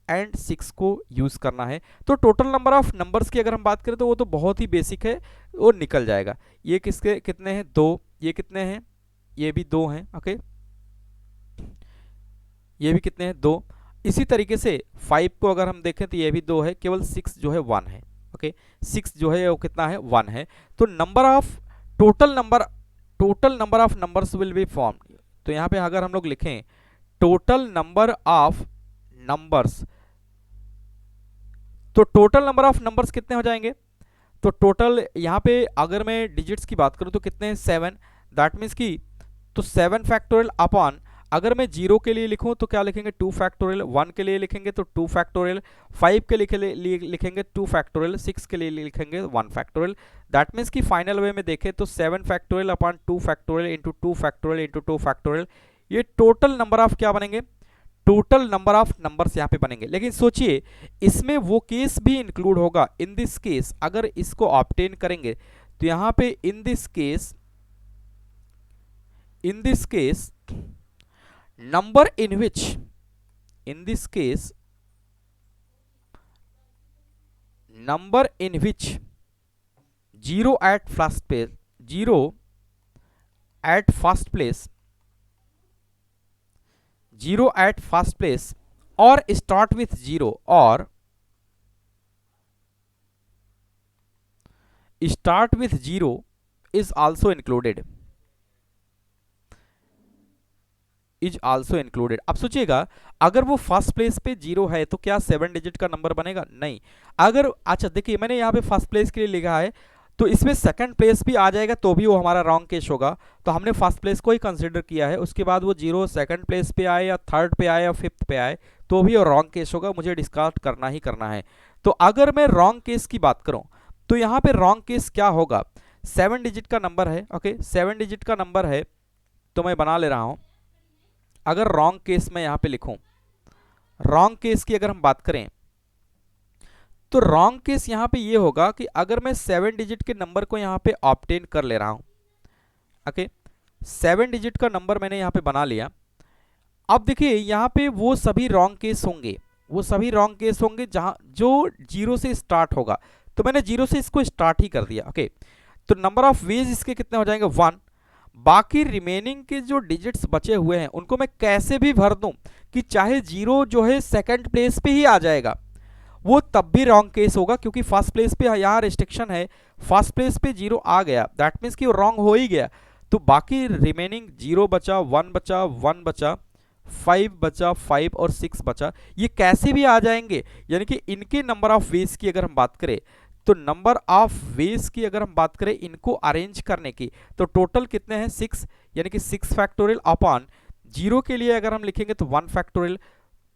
एंड 6 को यूज करना है, तो टोटल नंबर ऑफ नंबर्स की अगर हम बात करें तो वो तो बहुत ही बेसिक है, वो निकल जाएगा। ये किसके कितने हैं, 2, ये कितने हैं, ये भी 2 हैं। ओके, ये भी कितने हैं, 2। इसी तरीके से 5 को अगर हम देखें तो ये भी 2 है, केवल 6 जो है 1 है। ओके, 6 जो है वो कितना है, 1 है। तो number of total number of numbers will be form. तो यहाँ पे अगर हम लोग लिखें टोटल नंबर ऑफ नंबर्स, तो टोटल नंबर ऑफ नंबर्स कितने हो जाएंगे, तो टोटल यहाँ पे अगर मैं डिजिट्स की बात करूँ तो कितने हैं, 7। दैट मीन्स कि तो 7 फैक्टोरियल अपॉन, अगर मैं 0 के लिए लिखूं तो क्या लिखेंगे 2 फैक्टोरियल, 1 के लिए लिखेंगे तो 2 फैक्टोरियल, 5 के लिए लिखेंगे 2 फैक्टोरियल, 6 के लिए लिखेंगे 1 फैक्टोरियल। दैट मीन्स कि फाइनल वे में देखें तो 7 factorial upon 2 factorial into 2 factorial into 2 factorial, ये टोटल नंबर ऑफ क्या बनेंगे, टोटल नंबर ऑफ नंबर्स यहाँ पे बनेंगे। लेकिन सोचिए इसमें वो केस भी इंक्लूड होगा, इन दिस केस अगर इसको ऑब्टेन करेंगे तो यहाँ पे in this case number in which, in this case number in which 0 at first place, 0 at first place, 0 at first place or start with 0 or start with 0 is also included, is also included. अब सोचिएगा अगर वो first place पे 0 है तो क्या 7 digit का number बनेगा, नहीं। अगर अच्छा देखिए मैंने यहाँ पे फर्स्ट प्लेस के लिए लिखा है तो इसमें सेकंड प्लेस भी आ जाएगा तो भी वो हमारा रॉन्ग केस होगा, तो हमने फर्स्ट प्लेस को ही कंसिडर किया है। उसके बाद वो 0 सेकंड प्लेस पे आए या थर्ड पे आए या फिफ्थ पे आए तो भी वो रॉन्ग केस होगा, मुझे डिस्कार्ड करना ही करना है। तो अगर मैं रॉन्ग केस की बात करूं तो यहाँ पे रॉन्ग केस क्या होगा, 7 डिजिट का नंबर है, ओके 7 डिजिट का नंबर है तो मैं बना ले रहा हूं। अगर रॉन्ग केस में यहां पे लिखूं, रॉन्ग केस की अगर हम बात करें तो रॉन्ग केस यहां पे ये होगा कि अगर मैं 7 डिजिट के नंबर को यहां पे ऑब्टेन कर ले रहा हूं, ओके 7 डिजिट का नंबर मैंने यहां पे बना लिया। अब देखिए यहां पे वो सभी रॉन्ग केस होंगे, वो सभी रॉन्ग केस होंगे जहां जो 0 से स्टार्ट होगा, तो मैंने 0 से इसको स्टार्ट ही कर दिया, ओके। तो नंबर ऑफ वेज इसके कितने हो जाएंगे 1, बाकी रिमेनिंग के जो डिजिट्स बचे हुए हैं उनको मैं कैसे भी भर दूं कि चाहे 0 जो है सेकंड प्लेस पे ही आ जाएगा, वो तब भी रॉन्ग केस होगा क्योंकि फर्स्ट प्लेस पे यहाँ रिस्ट्रिक्शन है, फर्स्ट प्लेस पे 0 आ गया दैट मीन्स कि वो रॉन्ग हो ही गया। तो बाकी रिमेनिंग 0 बचा, 1 बचा, 1 बचा, 5 बचा, 5 और 6 बचा, ये कैसे भी आ जाएंगे। यानी कि इनके नंबर ऑफ वेज की अगर हम बात करें तो नंबर ऑफ वेज की अगर हम बात करें इनको अरेंज करने की तो टोटल कितने हैं 6, यानी कि 6 फैक्टोरियल अपॉन 0 के लिए अगर हम लिखेंगे तो 1 फैक्टोरियल,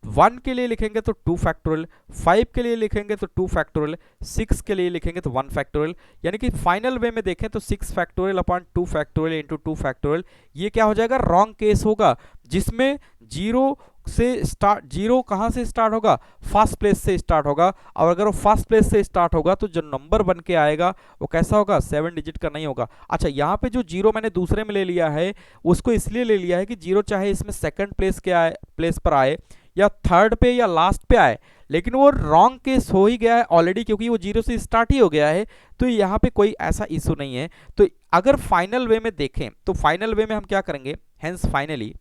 1 के लिए लिखेंगे तो 2 फैक्टोरियल, 5 के लिए लिखेंगे तो 2 फैक्टोरियल, 6 के लिए लिखेंगे तो 1 फैक्टोरियल। यानी कि फाइनल वे में देखें तो 6 factorial upon 2 factorial into 2 factorial, ये क्या हो जाएगा रॉन्ग केस होगा, जिसमें 0 से स्टार्ट, 0 कहां से स्टार्ट होगा, फर्स्ट प्लेस से स्टार्ट होगा, और अगर वो फर्स्ट प्लेस से स्टार्ट होगा तो जो नंबर बन के आएगा वो कैसा होगा 7 डिजिट का नहीं होगा। अच्छा यहाँ पे जो 0 मैंने दूसरे में ले लिया है उसको इसलिए ले लिया है कि 0 चाहे इसमें सेकंड प्लेस के आए, प्लेस पर आए या थर्ड पे या लास्ट पे आए, लेकिन वो रॉन्ग केस हो ही गया है ऑलरेडी क्योंकि वो 0 से स्टार्ट ही हो गया है, तो यहाँ पे कोई ऐसा इशू नहीं है। तो अगर फाइनल वे में देखें तो फाइनल वे में हम क्या करेंगे, हेंस फाइनली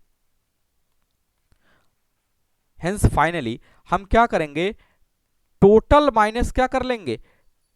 हम क्या करेंगे, टोटल माइनस क्या कर लेंगे,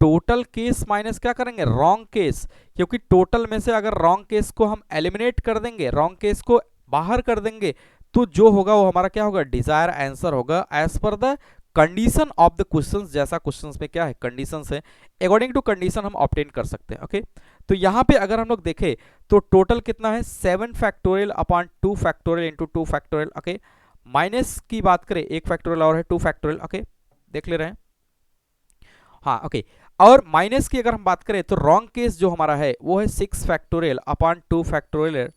टोटल केस माइनस क्या करेंगे रॉन्ग केस, क्योंकि टोटल में से अगर रॉन्ग केस को हम एलिमिनेट कर देंगे, रॉन्ग केस को बाहर कर देंगे, तो जो होगा वो हमारा क्या होगा डिजायर आंसर होगा as per the condition of the questions, जैसा क्वेश्चंस में क्या है कंडीशंस है, अकॉर्डिंग टू कंडीशन हम ऑब्टेन कर सकते हैं, ओके। तो यहाँ पे अगर हम लोग देखें तो टोटल कितना है 7 factorial upon 2 factorial into 2 factorial, okay. Minus की बात करें 1 फैक्टोरियल और है 2 फैक्टोरियल, ओके देख ले रहे हैं, हाँ ओके। और माइनस की अगर हम बात करें तो रॉन्ग केस जो हमारा है वो है 6 फैक्टोरियल अपॉन 2 फैक्टोरियल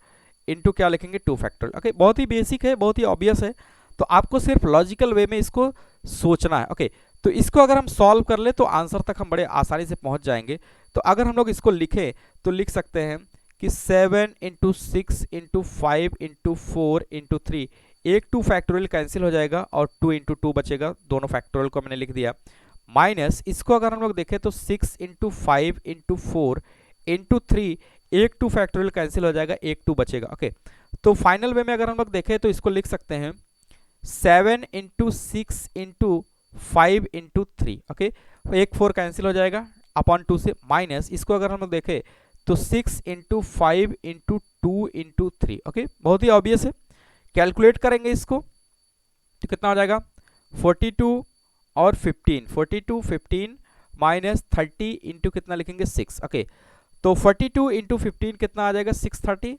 इनटू क्या लिखेंगे 2 फैक्टोरियल, ओके। बहुत ही बेसिक है, बहुत ही ऑब्वियस है, तो आपको सिर्फ लॉजिकल वे में इसको सोचना है, ओके। तो इसको अगर हम सॉल्व कर ले तो आंसर तक हम बड़े आसानी से पहुंच जाएंगे। तो अगर हम लोग इसको लिखें तो लिख सकते हैं कि 7 इंटू 6 इंटू 5 इंटू 4 इंटू 3, एक 2 फैक्टोरियल कैंसिल हो जाएगा और 2 इंटू 2 बचेगा, दोनों फैक्टोरियल को मैंने लिख दिया, माइनस इसको अगर हम लोग देखें तो 6 इंटू 5 इंटू 4 इंटू 3, एक 2 फैक्टोरियल कैंसिल हो जाएगा, एक 2 बचेगा, ओके। तो फाइनल वे में अगर हम लोग देखें तो इसको लिख सकते हैं 7 इंटू 6 इंटू 5 इंटू 3, ओके, एक 4 कैंसिल हो जाएगा अपॉन 2 से, माइनस इसको अगर हम लोग देखें तो 6 इंटू 5 इंटू 2 इंटू 3, ओके। बहुत ही ऑब्वियस है, कैलकुलेट करेंगे इसको तो कितना हो जाएगा 42 और 15, 42 15 माइनस 30 इंटू कितना लिखेंगे 6, ओके। तो 42 इंटू 15 कितना आ जाएगा 630,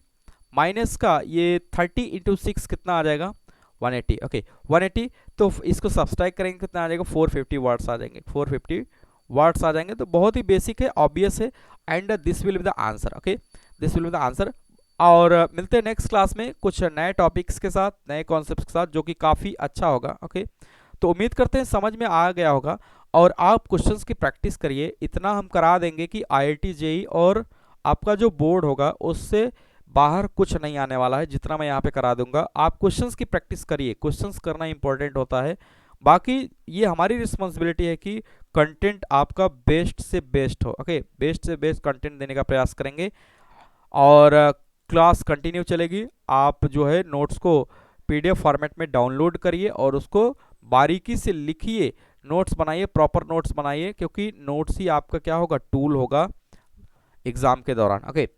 माइनस का ये 30 इंटू 6 कितना आ जाएगा 180। ओके 180, तो इसको सब्सट्रैक्ट करेंगे कितना आ जाएगा 450 वाट्स आ जाएंगे, 450 वाट्स आ जाएंगे। तो बहुत ही बेसिक है, ऑब्वियस है, and this will be the answer. Okay this will be the answer. और मिलते हैं नेक्स्ट क्लास में कुछ नए टॉपिक्स के साथ, नए कॉन्सेप्ट्स के साथ, जो कि काफ़ी अच्छा होगा। ओके तो उम्मीद करते हैं समझ में आ गया होगा, और आप क्वेश्चंस की प्रैक्टिस करिए। इतना हम करा देंगे कि IIT JEE और आपका जो बोर्ड होगा उससे बाहर कुछ नहीं आने वाला है, जितना मैं यहाँ पे करा दूंगा। आप क्वेश्चंस की प्रैक्टिस करिए, क्वेश्चंस करना इंपॉर्टेंट होता है। बाकी ये हमारी रिस्पॉन्सिबिलिटी है कि कंटेंट आपका बेस्ट से बेस्ट हो। ओके बेस्ट से बेस्ट कंटेंट देने का प्रयास करेंगे, और क्लास कंटिन्यू चलेगी। आप जो है नोट्स को PDF फॉर्मेट में डाउनलोड करिए और उसको बारीकी से लिखिए, नोट्स बनाइए, प्रॉपर नोट्स बनाइए, क्योंकि नोट्स ही आपका क्या होगा, टूल होगा एग्जाम के दौरान। ओके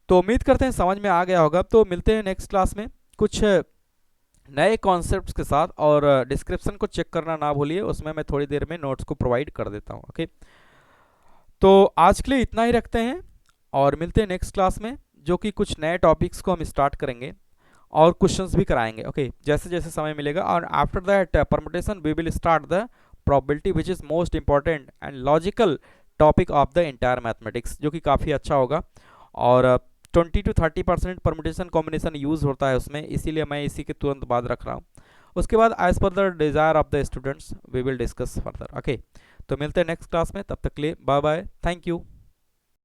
तो उम्मीद करते हैं समझ में आ गया होगा। तो मिलते हैं नेक्स्ट क्लास में कुछ नए कॉन्सेप्ट्स के साथ, और डिस्क्रिप्शन को चेक करना ना भूलिए, उसमें मैं थोड़ी देर में नोट्स को प्रोवाइड कर देता हूँ। ओके तो आज के लिए इतना ही रखते हैं, और मिलते हैं नेक्स्ट क्लास में, जो कि कुछ नए टॉपिक्स को हम स्टार्ट करेंगे और क्वेश्चंस भी कराएंगे। ओके जैसे जैसे समय मिलेगा। और after that permutation we will start the probability, which is most important and logical topic of the entire mathematics, जो कि काफ़ी अच्छा होगा। और 20 to 30% परमुटेशन कॉम्बिनेशन यूज़ होता है उसमें, इसीलिए मैं इसी के तुरंत बाद रख रहा हूँ। उसके बाद as per the desire of the students we will discuss further. Okay तो मिलते हैं नेक्स्ट क्लास में, तब तक के लिए बाय बाय, थैंक यू।